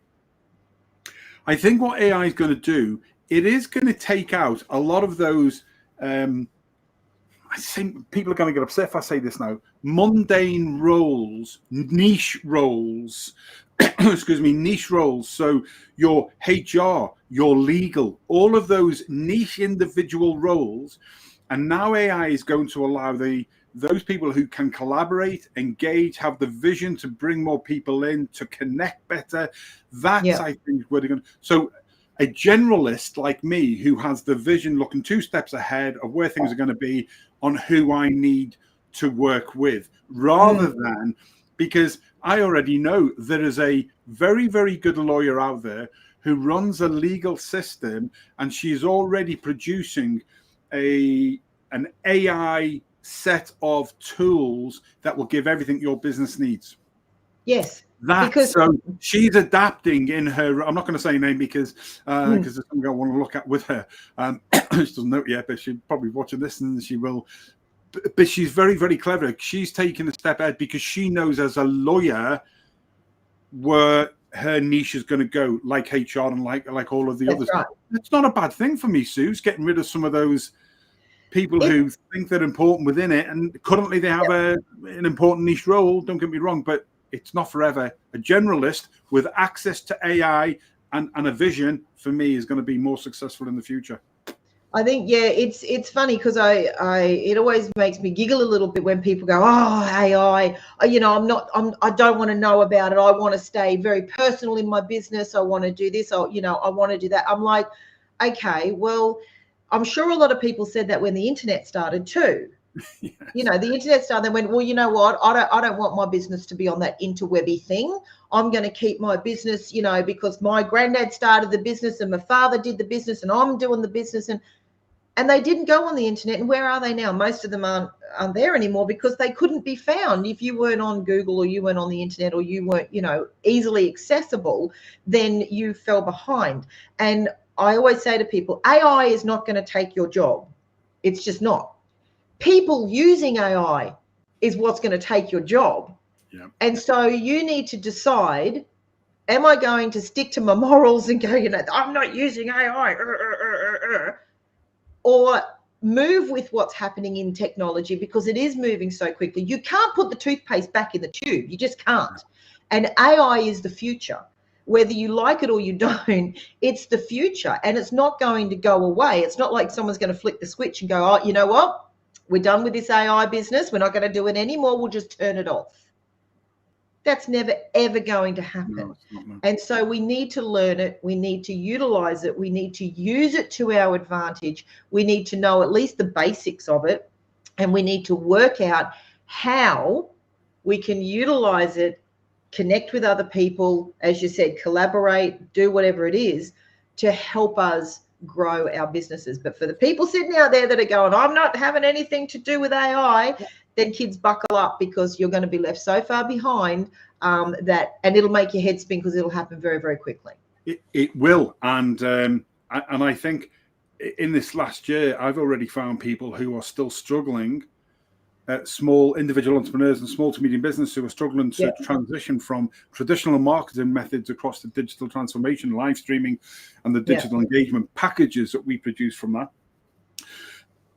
what AI is going to do, it is going to take out a lot of those. I think people are going to get upset if I say this now. Mundane roles, niche roles. Excuse me, niche roles. So your HR, your legal, all of those niche individual roles, and now AI is going to allow those people who can collaborate, engage, have the vision to bring more people in, to connect better. That's, I think, where they're going to. So a generalist like me who has the vision looking 2 steps ahead of where things are going to be on who I need to work with, rather than, because I already know there is a very, very good lawyer out there who runs a legal system and she's already producing an AI set of tools that will give everything your business needs. Yes. So she's adapting in her. I'm not going to say her name because there's something I want to look at with her. She doesn't know it yet, but she's probably watching this and she will. But she's very, very clever. She's taking a step ahead because she knows as a lawyer where her niche is going to go, like HR and like all of the others. Right. It's not a bad thing for me, Sue. It's getting rid of some of those people who think they're important within it, and currently they have an important niche role. Don't get me wrong, but it's not forever. A generalist with access to AI and a vision, for me, is going to be more successful in the future. I think, it's funny because it always makes me giggle a little bit when people go, oh, AI, you know, I don't want to know about it. I want to stay very personal in my business. I want to do this. I want to do that. I'm like, okay, well, I'm sure a lot of people said that when the internet started too. Yes. You know, the internet started, they went, well, you know what? I don't want my business to be on that interwebby thing. I'm going to keep my business, you know, because my granddad started the business and my father did the business and I'm doing the business. And And they didn't go on the internet. And where are they now? Most of them aren't there anymore because they couldn't be found. If you weren't on Google or you weren't on the internet or you weren't, easily accessible, then you fell behind. And I always say to people, AI is not going to take your job. It's just not. People using AI is what's going to take your job. Yeah. And so you need to decide, am I going to stick to my morals and go, I'm not using AI, or move with what's happening in technology, because it is moving so quickly. You can't put the toothpaste back in the tube. You just can't. And AI is the future. Whether you like it or you don't, it's the future, and it's not going to go away. It's not like someone's going to flick the switch and go, oh, you know what? We're done with this AI business. We're not going to do it anymore. We'll just turn it off. That's never, ever going to happen. No, it's not, no. And so we need to learn it. We need to utilize it. We need to use it to our advantage. We need to know at least the basics of it. And we need to work out how we can utilize it, connect with other people, as you said, collaborate, do whatever it is to help us grow our businesses. But for the people sitting out there that are going, I'm not having anything to do with AI, then kids, buckle up, because you're going to be left so far behind and it'll make your head spin, because it'll happen very, very quickly. It will. And I think in this last year, I've already found people who are still struggling, small individual entrepreneurs and small to medium business who are struggling to transition from traditional marketing methods across the digital transformation, live streaming, and the digital engagement packages that we produce from that.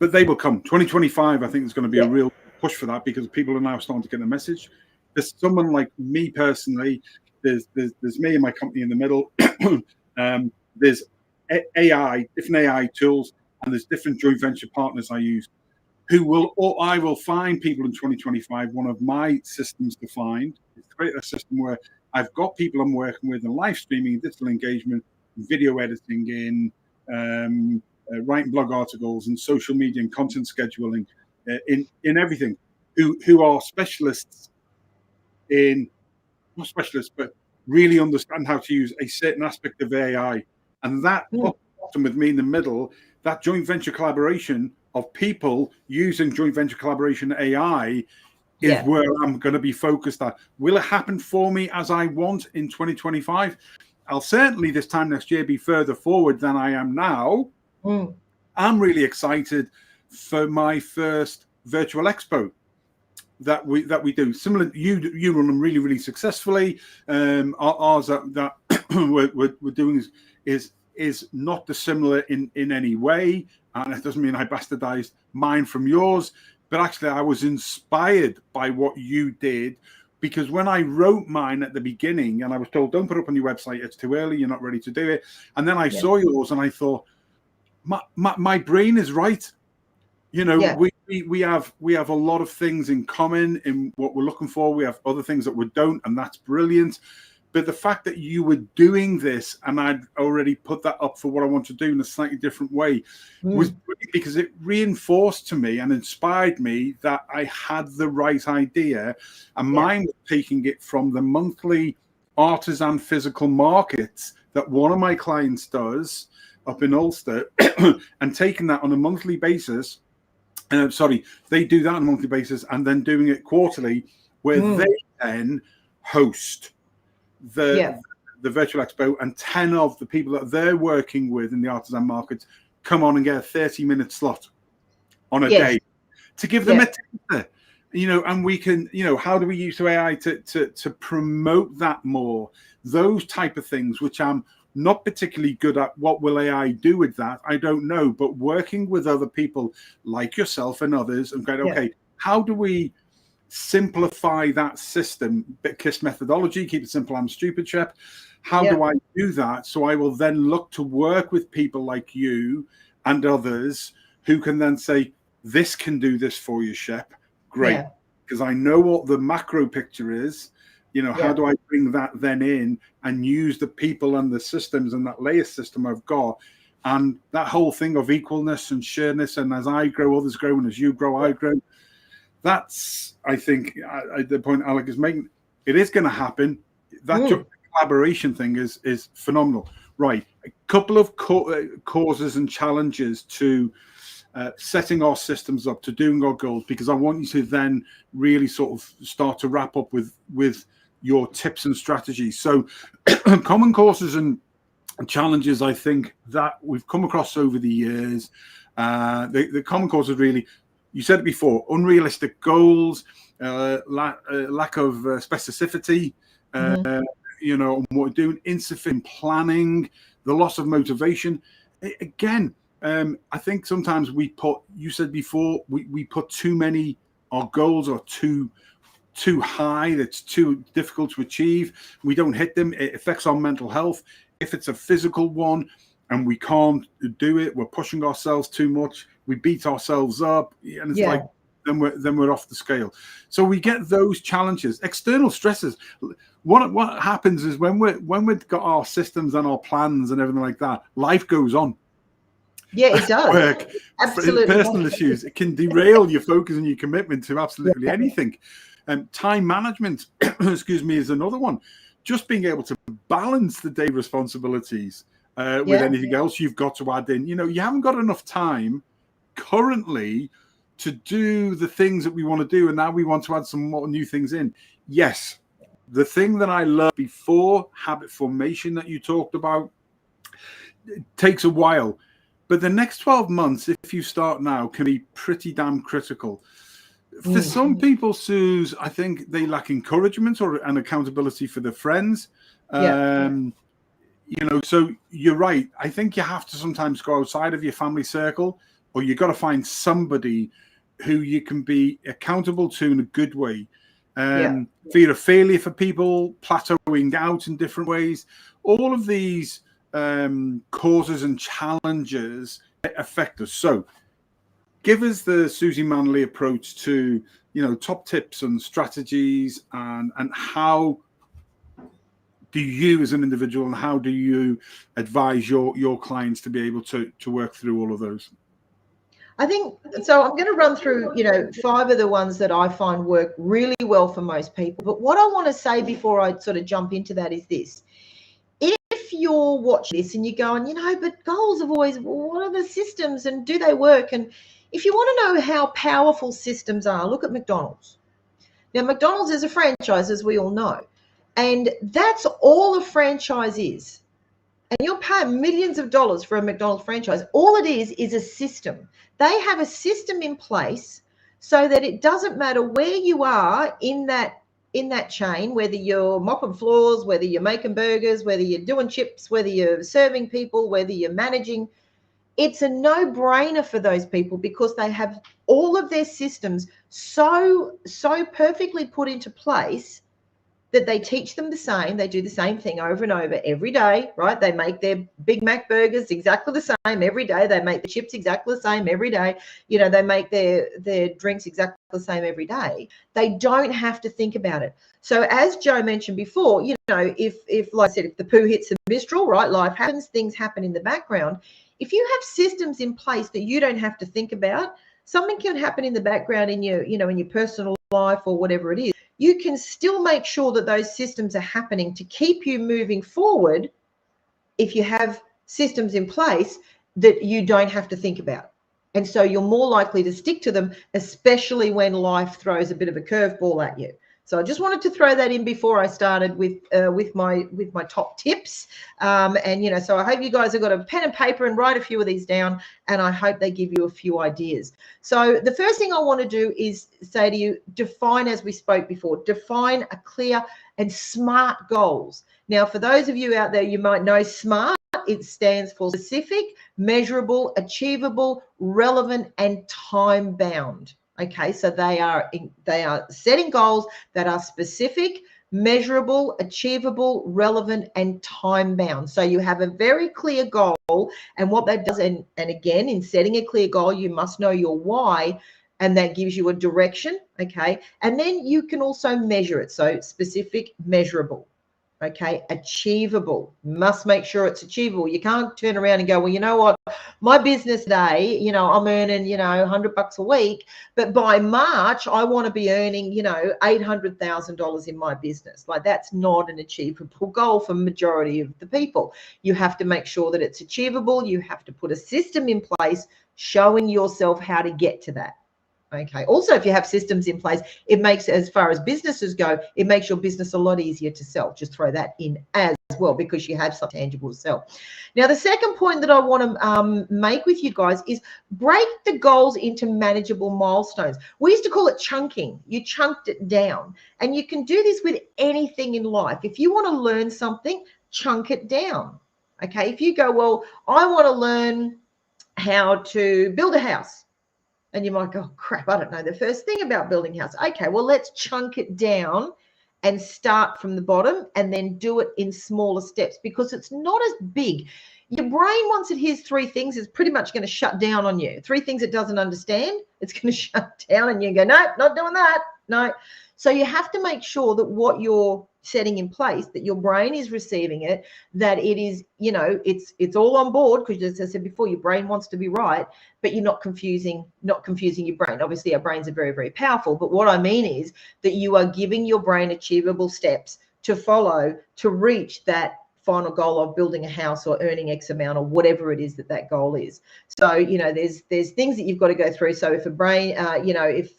But they will come. 2025, I think, is going to be a real push for that, because people are now starting to get the message. There's someone like me personally. There's me and my company in the middle. There's AI, different AI tools, and there's different joint venture partners I use. I will find people in 2025. One of my systems to find is to create a system where I've got people I'm working with in live streaming, digital engagement, video editing, in writing blog articles, and social media and content scheduling, in everything, who are specialists in, not specialists, but really understand how to use a certain aspect of AI. And that bottom with me in the middle, that joint venture collaboration of people using joint venture collaboration AI is where I'm going to be focused at. Will it happen for me as I want in 2025? I'll certainly this time next year be further forward than I am now. I'm really excited for my first virtual expo that we do. Similar, you run them really, really successfully. Ours that we're doing is not dissimilar in any way, and it doesn't mean I bastardized mine from yours, but actually I was inspired by what you did, because when I wrote mine at the beginning, and I was told, don't put it up on your website, it's too early, you're not ready to do it, and then I saw yours and I thought, my brain is right. We have a lot of things in common in what we're looking for. We have other things that we don't, and that's brilliant. But the fact that you were doing this and I'd already put that up for what I want to do in a slightly different way was brilliant, because it reinforced to me and inspired me that I had the right idea. And mine was taking it from the monthly artisan physical markets that one of my clients does up in Ulster and taking that on a monthly basis. They do that on a monthly basis and then doing it quarterly, where they then host the virtual expo, and 10 of the people that they're working with in the artisan markets come on and get a 30-minute slot on a day to give them a taster. And we can, how do we use AI to promote that more? Those type of things, which I'm not particularly good at. What will AI do with that? I don't know. But working with other people like yourself and others and going, okay, how do we simplify that system? KISS methodology, keep it simple, I'm stupid, Shep. How do I do that? So I will then look to work with people like you and others who can then say, this can do this for you, Shep. Great. Because I know what the macro picture is. How do I bring that then in and use the people and the systems and that layer system I've got, and that whole thing of equalness and sharedness, and as I grow, others grow, and as you grow, I grow. That's, I think, the point Alec is making. It is going to happen. That collaboration thing is phenomenal. Right. A couple of causes and challenges to setting our systems up to doing our goals, because I want you to then really sort of start to wrap up with your tips and strategies. So common causes and challenges I think that we've come across over the years, the common causes really, you said it before, unrealistic goals, lack of specificity, you know, on what we're doing, insufficient planning, the loss of motivation. Again, I think sometimes we put, you said before, we put too many, our goals are too high, that's too difficult to achieve. We don't hit them. It affects our mental health. If it's a physical one and we can't do it, we're pushing ourselves too much. We beat ourselves up, and it's like then we're off the scale. So we get those challenges, external stresses. What happens is when we've got our systems and our plans and everything like that, life goes on. Yeah, it does. Work, absolutely. Personal issues, it can derail your focus and your commitment to absolutely anything. Time management, excuse me, is another one. Just being able to balance the day responsibilities with anything else you've got to add in. You know, you haven't got enough time currently to do the things that we want to do, and now we want to add some more new things in. Yes, the thing that I learned before, habit formation that you talked about, it takes a while. But the next 12 months, if you start now, can be pretty damn critical. For some people, Suze, I think they lack encouragement and accountability for their friends. You know, so you're right. I think you have to sometimes go outside of your family circle, or you've got to find somebody who you can be accountable to in a good way. Fear of failure for people, plateauing out in different ways. All of these causes and challenges affect us. So give us the Susie Manley approach to, you know, top tips and strategies, and how do you as an individual, and how do you advise your clients to be able to work through all of those? I think so. I'm going to run through, you know, 5 of the ones that I find work really well for most people. But what I want to say before I sort of jump into that is this. If you're watching this and you're going, you know, but goals have always, well, what are the systems and do they work? And if you want to know how powerful systems are, look at McDonald's. Now, McDonald's is a franchise, as we all know, and that's all a franchise is. And you're paying millions of dollars for a McDonald's franchise. All it is a system. They have a system in place so that it doesn't matter where you are in that chain, whether you're mopping floors, whether you're making burgers, whether you're doing chips, whether you're serving people, whether you're managing. It's a no-brainer for those people because they have all of their systems so perfectly put into place that they teach them the same. They do the same thing over and over every day, right? They make their Big Mac burgers exactly the same every day. They make the chips exactly the same every day. You know, they make their drinks exactly the same every day. They don't have to think about it. So as Joe mentioned before, you know, if like I said, if the poo hits the mistral, right, life happens, things happen in the background. If you have systems in place that you don't have to think about, something can happen in the background in your, you know, in your personal life or whatever it is. You can still make sure that those systems are happening to keep you moving forward if you have systems in place that you don't have to think about. And so you're more likely to stick to them, especially when life throws a bit of a curveball at you. So I just wanted to throw that in before I started with my top tips. And, you know, so I hope you guys have got a pen and paper and write a few of these down, and I hope they give you a few ideas. So the first thing I want to do is say to you, define, as we spoke before, define a clear and SMART goals. Now, for those of you out there, you might know SMART. It stands for specific, measurable, achievable, relevant, and time-bound. Okay, so they are setting goals that are specific, measurable, achievable, relevant, and time-bound. So you have a very clear goal, and what that does, and again, in setting a clear goal, you must know your why, and that gives you a direction, okay? And then you can also measure it, so specific, measurable, Okay, achievable. Must make sure it's achievable. You can't turn around and go, well, you know what, my business day, you know, I'm earning, you know, $100 a week, but by March I want to be earning, you know, $800,000 in my business. Like, that's not an achievable goal for majority of the people. You have to make sure that it's achievable. You have to put a system in place showing yourself how to get to that. Okay. Also, if you have systems in place, it makes, as far as businesses go, it makes your business a lot easier to sell. Just throw that in as well, because you have something tangible to sell. Now, the second point that I want to make with you guys is break the goals into manageable milestones. We used to call it chunking. You chunked it down, and you can do this with anything in life. If you want to learn something, chunk it down. Okay. If you go, well, I want to learn how to build a house. And you might go, oh, crap, I don't know the first thing about building a house. Okay, well, let's chunk it down and start from the bottom and then do it in smaller steps, because it's not as big. Your brain, once it hears 3 things, is pretty much going to shut down on you. 3 things it doesn't understand, it's going to shut down, and you go, no, not doing that. No. So you have to make sure that what you're setting in place, that your brain is receiving it, that it is, you know, it's all on board, because as I said before, your brain wants to be right, but you're not confusing your brain. Obviously, our brains are very, very powerful, but what I mean is that you are giving your brain achievable steps to follow to reach that final goal of building a house or earning X amount or whatever it is that goal is. So, you know, there's things that you've got to go through. So if a brain, you know, if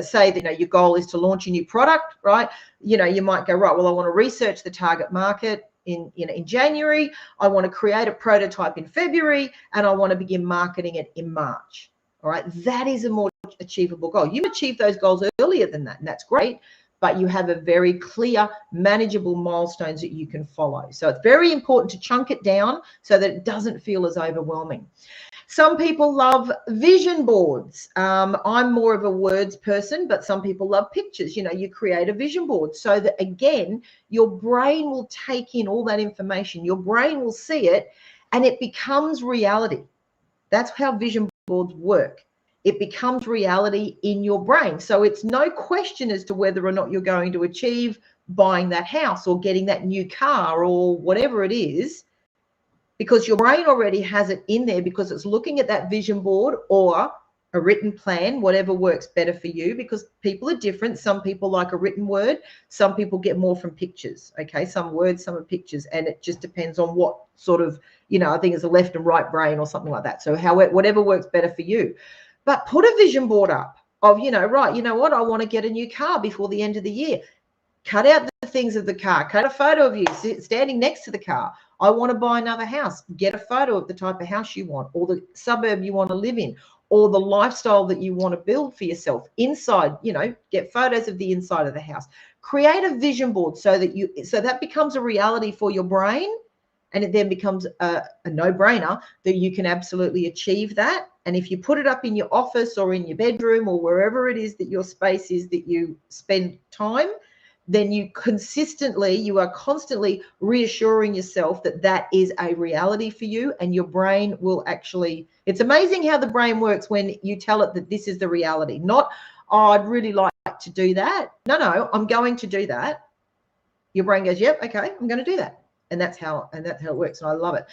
say that, you know, your goal is to launch a new product, right? You know, you might go, right, well, I want to research the target market in January. I want to create a prototype in February, and I want to begin marketing it in March. All right, that is a more achievable goal. You achieve those goals earlier than that, and that's great. But you have a very clear, manageable milestones that you can follow. So it's very important to chunk it down so that it doesn't feel as overwhelming. Some people love vision boards. I'm more of a words person, but some people love pictures. You know, you create a vision board so that, again, your brain will take in all that information. Your brain will see it, and it becomes reality. That's how vision boards work. It becomes reality in your brain. So it's no question as to whether or not you're going to achieve buying that house or getting that new car or whatever it is, because your brain already has it in there, because it's looking at that vision board or a written plan, whatever works better for you, because people are different. Some people like a written word. Some people get more from pictures. Okay, some words, some are pictures, and it just depends on what sort of, you know, I think it's a left and right brain or something like that. So whatever works better for you. But put a vision board up of, you know, right, you know what, I want to get a new car before the end of the year. Cut out the things of the car. Cut a photo of you standing next to the car. I want to buy another house. Get a photo of the type of house you want, or the suburb you want to live in, or the lifestyle that you want to build for yourself. Inside, you know, get photos of the inside of the house. Create a vision board so that becomes a reality for your brain, and it then becomes a no-brainer that you can absolutely achieve that. And if you put it up in your office or in your bedroom or wherever it is that your space is that you spend time, then you are constantly reassuring yourself that that is a reality for you, and your brain will actually, it's amazing how the brain works when you tell it that this is the reality. Not, oh, I'd really like to do that. No, I'm going to do that. Your brain goes, yep, okay, I'm going to do that. And that's how it works. And I love it.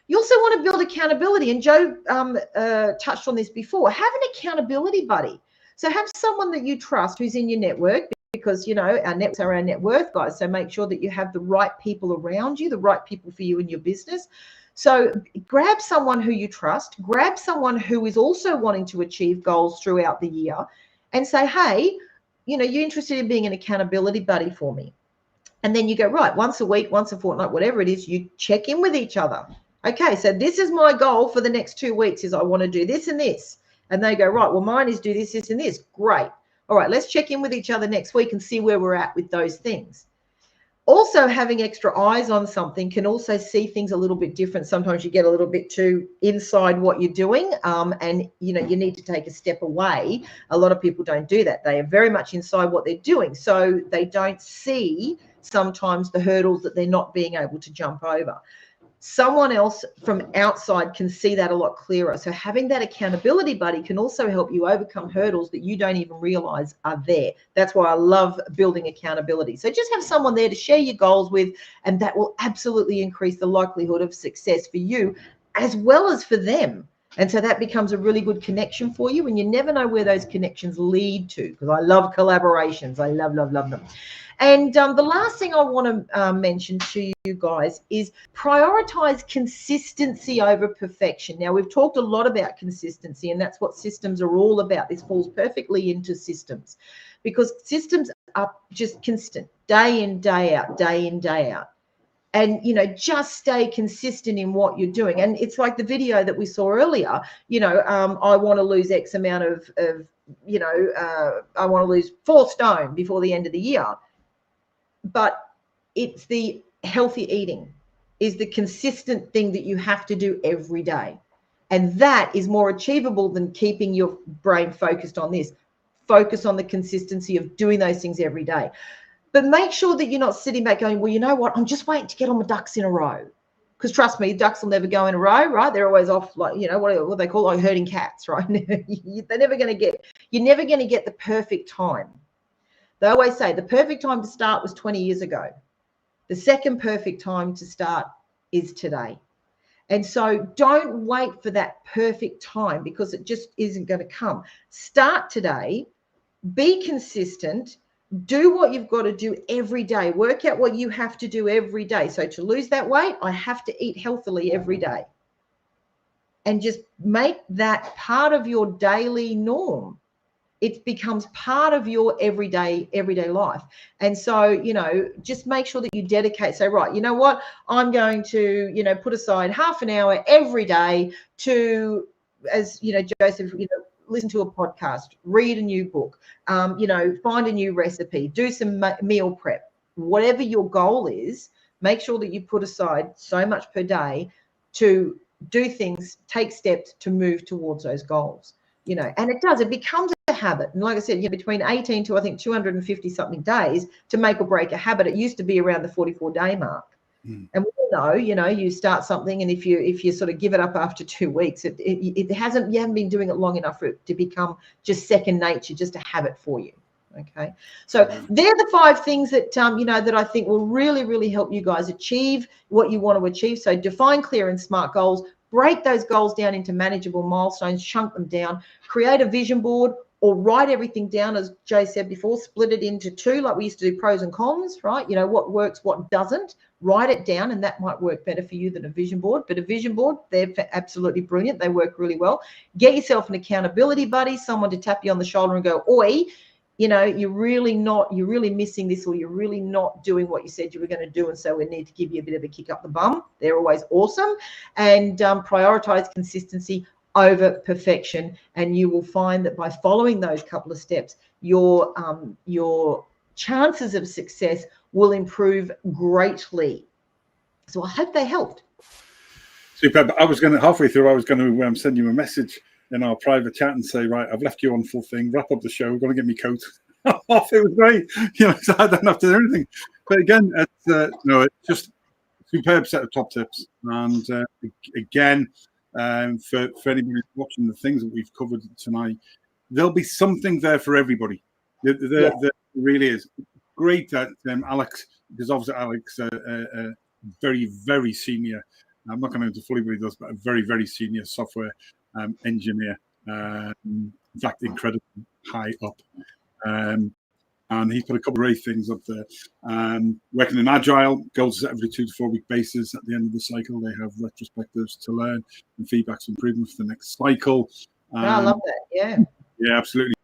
You also want to build accountability. And Joe touched on this before. Have an accountability buddy. So have someone that you trust who's in your network, because, you know, our networks are our net worth, guys. So make sure that you have the right people around you, the right people for you in your business. So grab someone who you trust, grab someone who is also wanting to achieve goals throughout the year, and say, hey, you know, you're interested in being an accountability buddy for me. And then you go, right, once a week, once a fortnight, whatever it is, you check in with each other. Okay, so this is my goal for the next 2 weeks, is I want to do this and this. And they go, right, well, mine is do this, this, and this. Great. All right, let's check in with each other next week and see where we're at with those things. Also, having extra eyes on something can also see things a little bit different. Sometimes you get a little bit too inside what you're doing, and, you know, you need to take a step away. A lot of people don't do that. They are very much inside what they're doing, so they don't see sometimes the hurdles that they're not being able to jump over. someone else from outside can see that a lot clearer. So having that accountability buddy can also help you overcome hurdles that you don't even realize are there. That's why I love building accountability. So just have someone there to share your goals with, and that will absolutely increase the likelihood of success for you as well as for them. And so that becomes a really good connection for you, and you never know where those connections lead to, because I love collaborations. I love them. And the last thing I want to mention to you guys is prioritize consistency over perfection. Now, we've talked a lot about consistency, and that's what systems are all about. This falls perfectly into systems, because systems are just constant, day in, day out, day in, day out. And, you know, just stay consistent in what you're doing. And it's like the video that we saw earlier, you know, I want to lose X amount of you know, I want to lose 4 stone before the end of the year. But it's the healthy eating is the consistent thing that you have to do every day. And that is more achievable than keeping your brain focused on this. Focus on the consistency of doing those things every day. But make sure that you're not sitting back going, well, you know what, I'm just waiting to get all my ducks in a row. Because trust me, ducks will never go in a row, right? They're always off, like, you know, what they call like herding cats, right? They're never going to get, you're never going to get the perfect time. They always say the perfect time to start was 20 years ago. The second perfect time to start is today. And so don't wait for that perfect time, because it just isn't going to come. Start today, be consistent, do what you've got to do every day. Work out what you have to do every day. So to lose that weight, I have to eat healthily every day. And just make that part of your daily norm. It becomes part of your everyday life. And so, you know, just make sure that you dedicate, say, right, you know what, I'm going to, you know, put aside half an hour every day to, as, you know, Joseph, you know, listen to a podcast, read a new book, you know, find a new recipe, do some meal prep, whatever your goal is, make sure that you put aside so much per day to do things, take steps to move towards those goals, you know, and it becomes a habit. And like I said, you know, between 18 to I think 250 something days to make or break a habit. It used to be around the 44-day mark. And we all know, you know, you start something, and if you sort of give it up after 2 weeks, you haven't been doing it long enough for it to become just second nature, just a habit for you. Okay, so they're the 5 things that you know, that I think will really, really help you guys achieve what you want to achieve. So define clear and smart goals, break those goals down into manageable milestones, chunk them down, create a vision board, or write everything down, as Jay said before, split it into 2, like we used to do pros and cons, right? You know, what works, what doesn't. Write it down, and that might work better for you than a vision board. But a vision board, they're absolutely brilliant. They work really well. Get yourself an accountability buddy, someone to tap you on the shoulder and go, oi, you know, you're really missing this, or you're really not doing what you said you were going to do, and so we need to give you a bit of a kick up the bum. They're always awesome. And prioritize consistency over perfection, and you will find that by following those couple of steps, your chances of success will improve greatly. So I hope they helped. Superb. Halfway through, I was going to send you a message in our private chat and say, right, I've left you on full thing, wrap up the show, we're going to get me coat off. It was great, you know, so I don't have to do anything. But again, it's just a superb set of top tips. And again, for anybody watching the things that we've covered tonight, there'll be something there for everybody. There really is. Great that Alex, because obviously Alex, very, very senior. I'm not going to go into fully what he does, but a very, very senior software engineer. In fact, incredibly high up. And he's put a couple of great things up there. Working in Agile, goals set every 2 to 4 week basis. At the end of the cycle, they have retrospectives to learn and feedbacks and improvements for the next cycle. I love that. Yeah. Yeah, absolutely.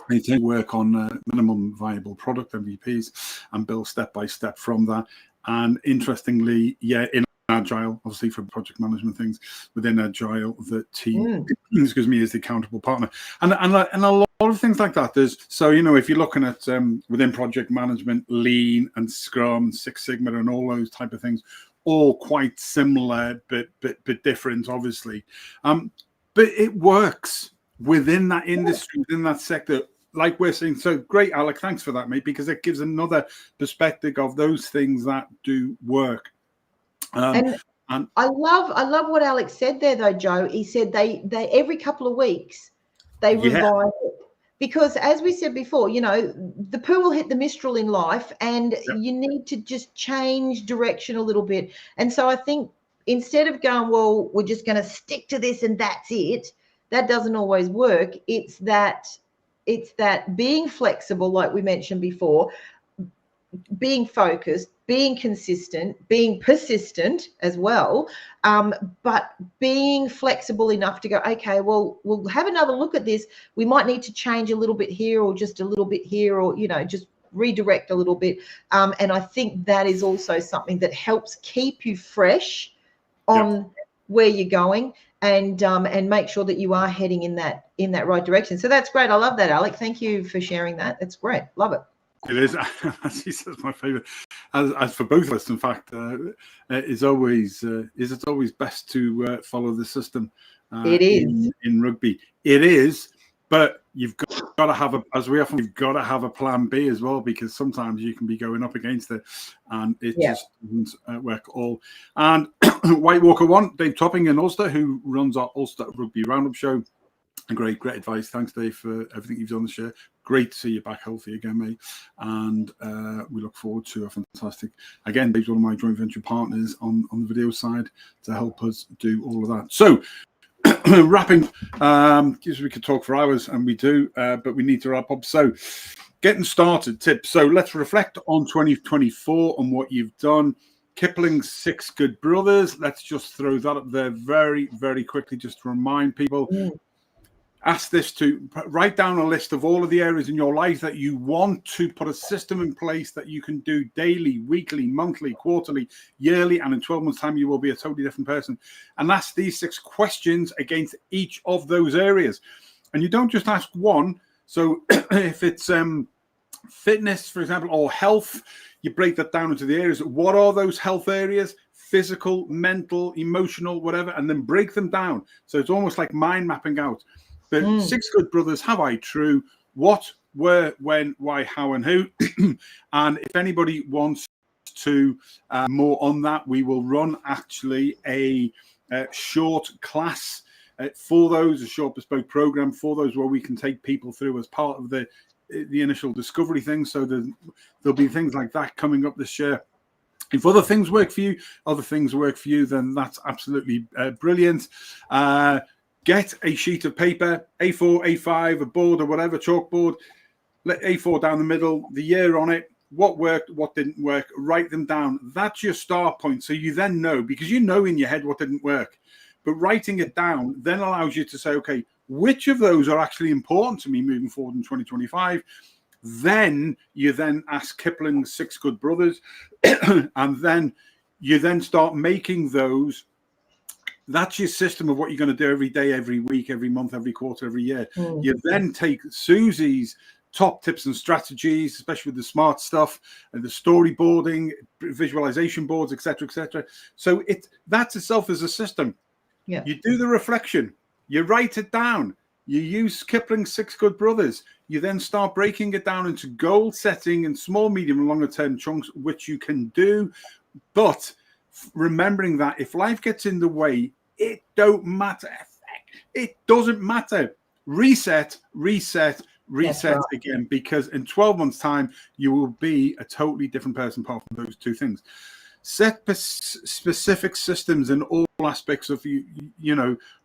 They take work on minimum viable product MVPs and build step by step from that. And interestingly, in Agile, obviously for project management things within Agile, the team, is the accountable partner, and a lot of things like that. So you know, if you're looking at within project management, Lean and Scrum, Six Sigma, and all those type of things, all quite similar but different, obviously. But it works within that industry, within that sector. Like we're saying, so great, Alec. Thanks for that, mate, because it gives another perspective of those things that do work. And And I love what Alex said there, though, Joe. He said they every couple of weeks they yeah, revise it. Because as we said before, you know, the poo will hit the mistral in life, and you need to just change direction a little bit. And so I think instead of going, well, we're just going to stick to this and that's it, that doesn't always work. It's that being flexible, like we mentioned before, being focused, being consistent, being persistent as well, but being flexible enough to go, okay, well, we'll have another look at this. We might need to change a little bit here, or just a little bit here, or, you know, just redirect a little bit. And I think that is also something that helps keep you fresh on where you're going, and make sure that you are heading in that right direction. So that's great. I love that, Alec. Thank you for sharing that. That's great. Love it. It is, as he says, my favourite. As for both of us, in fact, it's always best to follow the system. It is in rugby. It is, but you've got to have you've got to have a plan B as well, because sometimes you can be going up against it, and it just doesn't work at all. And White Walker One, Dave Topping in Ulster, who runs our Ulster Rugby Roundup show. And great advice. Thanks, Dave, for everything you've done on the show. Great to see you back healthy again, mate. And we look forward to a fantastic. Again, Dave's one of my joint venture partners on the video side to help us do all of that. So, wrapping, because we could talk for hours, and we do, but we need to wrap up. So, getting started tips. So, let's reflect on 2024 and what you've done. Kipling's 6 Good Brothers. Let's just throw that up there very, very quickly, just to remind people. Ask this to write down a list of all of the areas in your life that you want to put a system in place that you can do daily, weekly, monthly, quarterly, yearly, and in 12 months' time, you will be a totally different person. And ask these 6 questions against each of those areas. And you don't just ask one. So if it's fitness, for example, or health, you break that down into the areas. What are those health areas? Physical, mental, emotional, whatever, and then break them down. So it's almost like mind mapping out. The 6 Good Brothers, have I true? What, where, when, why, how, and who? And if anybody wants to more on that, we will run actually a short class for those, a short bespoke program for those, where we can take people through as part of the initial discovery thing. So there'll be things like that coming up this year. If other things work for you, then that's absolutely brilliant. Get a sheet of paper, A4, A5, a board or whatever, chalkboard, let A4 down the middle, the year on it, what worked, what didn't work, write them down. That's your start point. So you then know, because you know in your head what didn't work. But writing it down then allows you to say, okay, which of those are actually important to me moving forward in 2025? Then you then ask Kipling's 6 Good Brothers, and then you then start making those. That's your system of what you're going to do every day, every week, every month, every quarter, every year. You then take Susie's top tips and strategies, especially with the smart stuff and the storyboarding, visualization boards, etc., etc. So that itself is a system. Yeah. You do the reflection, you write it down, you use Kipling's 6 Good Brothers. You then start breaking it down into goal setting and small, medium, and longer term chunks, which you can do, but remembering that if life gets in the way, it don't matter. It doesn't matter. Reset again, because in 12 months' time, you will be a totally different person apart from those 2 things. Set specific systems in all aspects of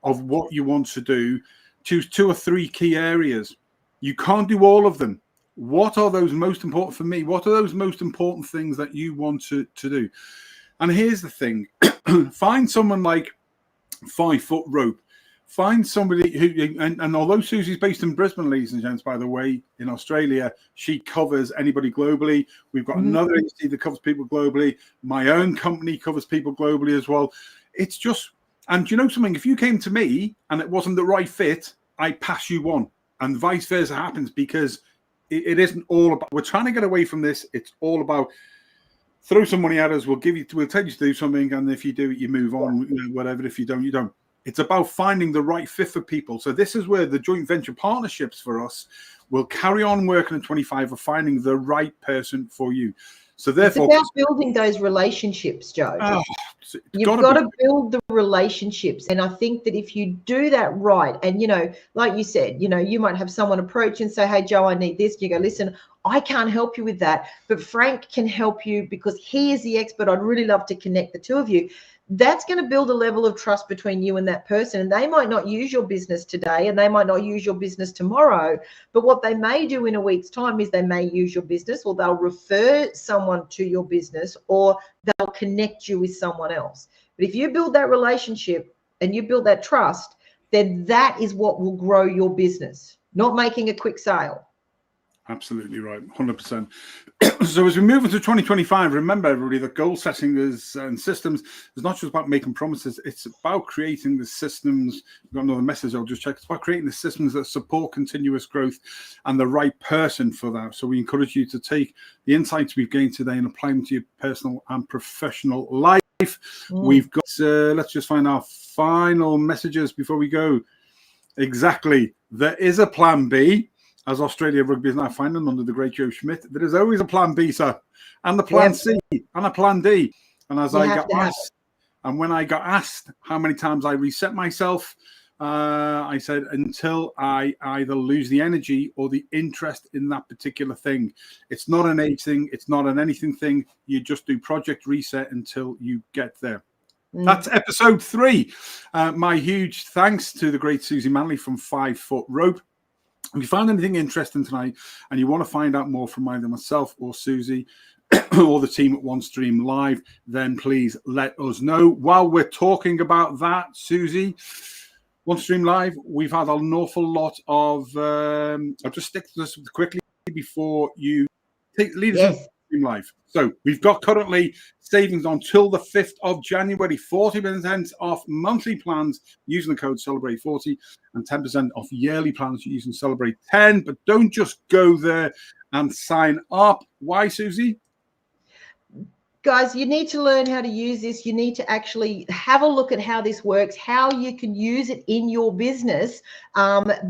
of what you want to do. Choose 2 or 3 key areas. You can't do all of them. What are those most important for me? What are those most important things that you want to do? And here's the thing. Find someone like 5 Foot Rope. Find somebody who, and although Susie's based in Brisbane, ladies and gents, by the way, in Australia, she covers anybody globally. We've got another agency that covers people globally. My own company covers people globally as well. It's just, and you know something, if you came to me and it wasn't the right fit, I pass you on, and vice versa happens, because it isn't all about, we're trying to get away from this. It's all about, throw some money at us, we'll tell you to do something, and if you do it, you move on, whatever. If you don't, you don't. It's about finding the right fit for people. So this is where the joint venture partnerships for us will carry on working in 25 of finding the right person for you. So It's therefore, about building those relationships, Joe. oh, You've got to build the relationships. And I think that if you do that right, and, like you said, you might have someone approach and say, hey, Joe, I need this. You go, listen, I can't help you with that, but Frank can help you because he is the expert. I'd really love to connect the two of you. That's going to build a level of trust between you and that person. And they might not use your business today and they might not use your business tomorrow. But what they may do in a week's time is they may use your business, or they'll refer someone to your business, or they'll connect you with someone else. But if you build that relationship and you build that trust, then that is what will grow your business, not making a quick sale. Absolutely right, 100%. So as we move into 2025, remember, everybody, that goal setting and systems is not just about making promises. It's about creating the systems. We've got another message I'll just check. It's about creating the systems that support continuous growth and the right person for that. So we encourage you to take the insights we've gained today and apply them to your personal and professional life. We've got, let's just find our final messages before we go. Exactly. There is a plan B. As Australia Rugby is now finding under the great Joe Schmidt, there is always a plan B, sir, and the plan C, and a plan D. And as I got asked, and when I got asked how many times I reset myself, I said, until I either lose the energy or the interest in that particular thing. It's not an age thing. It's not an anything thing. You just do project reset until you get there. That's episode 3. My huge thanks to the great Susie Manley from 5 Foot Rope. If you found anything interesting tonight and you want to find out more from either myself or Susie or the team at OneStream Live, then please let us know. While we're talking about that, Susie, OneStream Live, we've had an awful lot of... I'll just stick to this quickly before you lead us into OneStream Live. So we've got currently savings until the 5th of January, 40% off monthly plans using the code Celebrate40 and 10% off yearly plans using Celebrate10. But don't just go there and sign up. Why, Susie? Guys, you need to learn how to use this. You need to actually have a look at how this works, how you can use it in your business. But,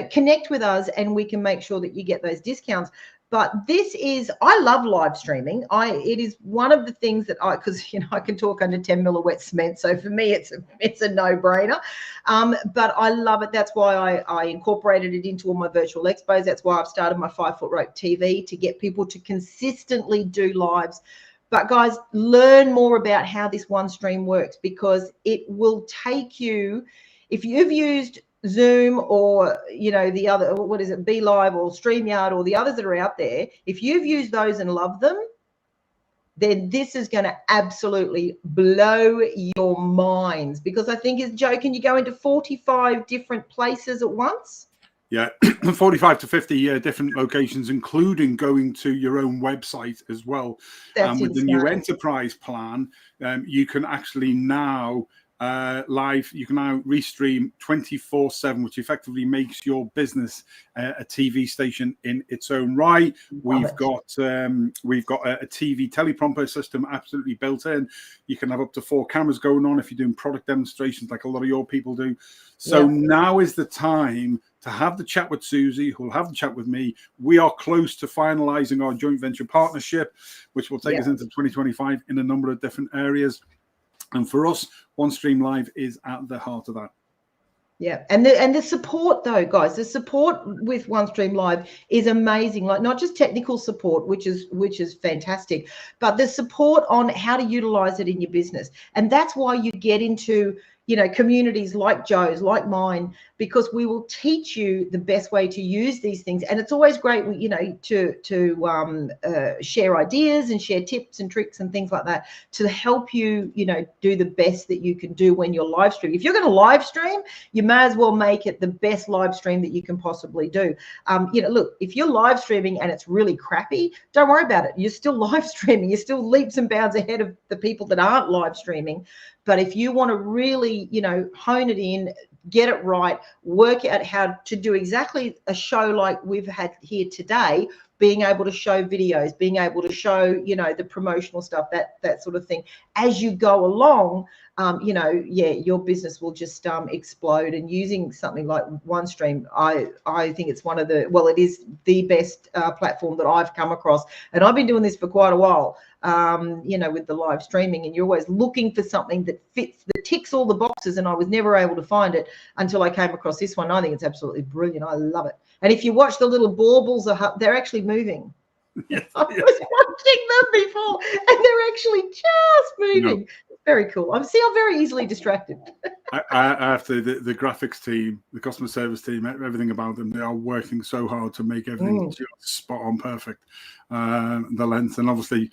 connect with us and we can make sure that you get those discounts. But I love live streaming. It is one of the things that because I can talk under 10 mil of wet cement. So for me, it's a no-brainer. But I love it. That's why I incorporated it into all my virtual expos. That's why I've started my 5 Foot Rope TV, to get people to consistently do lives. But guys, learn more about how this OneStream works, because it will take you, if you've used Zoom or the other, what is it, Be Live or StreamYard or the others that are out there, if you've used those and love them, then this is going to absolutely blow your minds. Because I think, Joe, can you go into 45 different places at once? Yeah, 45 to 50 different locations, including going to your own website as well. That's with the new enterprise plan, you can actually now you can now restream 24/7, which effectively makes your business a TV station in its own right. We've got a TV teleprompter system absolutely built in. You can have up to 4 cameras going on if you're doing product demonstrations like a lot of your people do. So now is the time to have the chat with Susie, who'll have the chat with me. We are close to finalizing our joint venture partnership, which will take us into 2025 in a number of different areas. And for us, OneStream Live is at the heart of that. Yeah, and the support, though, guys, the support with OneStream Live is amazing. Like, not just technical support, which is fantastic, but the support on how to utilize it in your business. And that's why you get into communities like Joe's, like mine, because we will teach you the best way to use these things. And it's always great, to share ideas and share tips and tricks and things like that to help you, do the best that you can do when you're live streaming. If you're going to live stream, you may as well make it the best live stream that you can possibly do. Look, if you're live streaming and it's really crappy, don't worry about it. You're still live streaming. You're still leaps and bounds ahead of the people that aren't live streaming. But if you want to really, hone it in, get it right, work out how to do exactly a show like we've had here today, being able to show videos, being able to show, the promotional stuff, that sort of thing, as you go along, your business will just explode. And using something like OneStream, I think it's it is the best platform that I've come across. And I've been doing this for quite a while, with the live streaming, and you're always looking for something that ticks all the boxes, and I was never able to find it until I came across this one. I think it's absolutely brilliant. I love it. And if you watch the little baubles, they're actually moving. Yes, I was watching them before, and they're actually just moving. No. Very cool. I'm very easily distracted. I have to. The graphics team, the customer service team, everything about them, they are working so hard to make everything just spot on perfect. The length, and obviously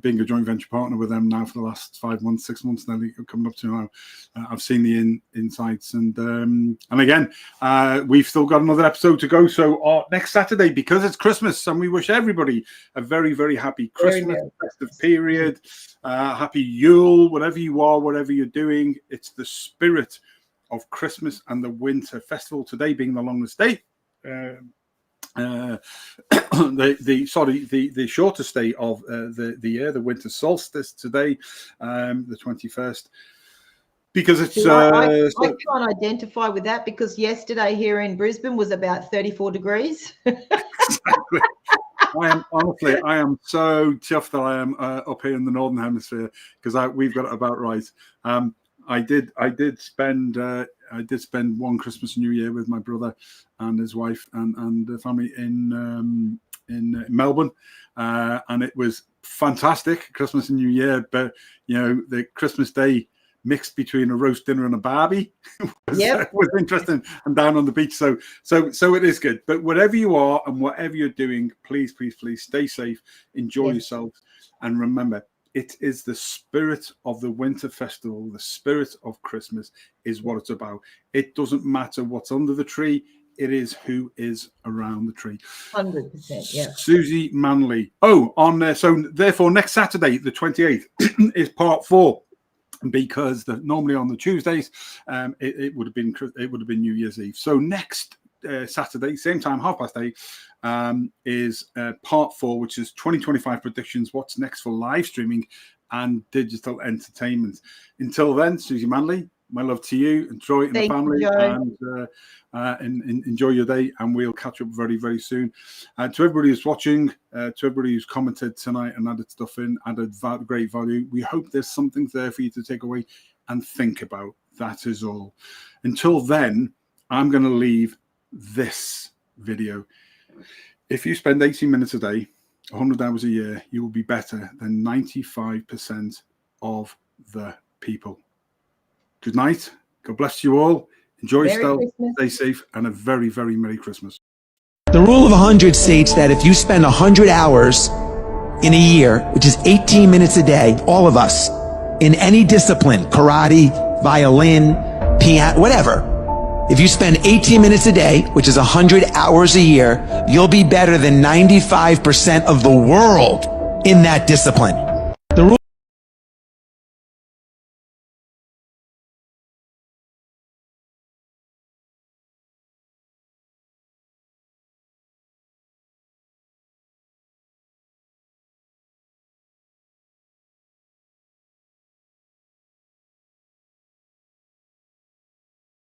being a joint venture partner with them now for the last 5 months, 6 months, nearly coming up to now, I've seen the insights, and again, we've still got another episode to go. So next Saturday, because it's Christmas, and we wish everybody a very, very happy Christmas festive period, happy Yule, whatever you are, whatever you're doing. It's the spirit of Christmas and the winter festival. Today being the longest day. The shortest day of the year, the winter solstice today, the 21st, because it's I can't identify with that, because yesterday here in Brisbane was about 34 degrees. Exactly. I am so chuffed that I am up here in the Northern Hemisphere, because we've got it about right. I did spend one Christmas and New Year with my brother and his wife and the family in Melbourne, and it was fantastic, Christmas and New Year. But the Christmas Day mixed between a roast dinner and a barbie was interesting, and down on the beach. So it is good. But whatever you are and whatever you're doing, please stay safe, enjoy yourselves, and remember, it is the spirit of the winter festival, the spirit of Christmas is what it's about. It doesn't matter what's under the tree. It is who is around the tree. 100%, yeah. Susie Manley. So therefore next Saturday, the 28th, is part 4. Because normally on the Tuesdays, it would have been New Year's Eve. So next Saturday, same time, 8:30, is part 4, which is 2025 predictions. What's next for live streaming and digital entertainment? Until then, Susie Manley, my love to you. Enjoy it in the family, and enjoy your day. And we'll catch up very, very soon. To everybody who's watching, to everybody who's commented tonight and added stuff in, added great value. We hope there's something there for you to take away and think about. That is all. Until then, I'm going to leave this video. If you spend 18 minutes a day, 100 hours a year, you will be better than 95% of the people. Good night. God bless you all. Enjoy yourself. Stay safe, and a very, very Merry Christmas. The rule of 100 states that if you spend 100 hours in a year, which is 18 minutes a day, all of us, in any discipline, karate, violin, piano, whatever, if you spend 18 minutes a day, which is 100 hours a year, you'll be better than 95% of the world in that discipline.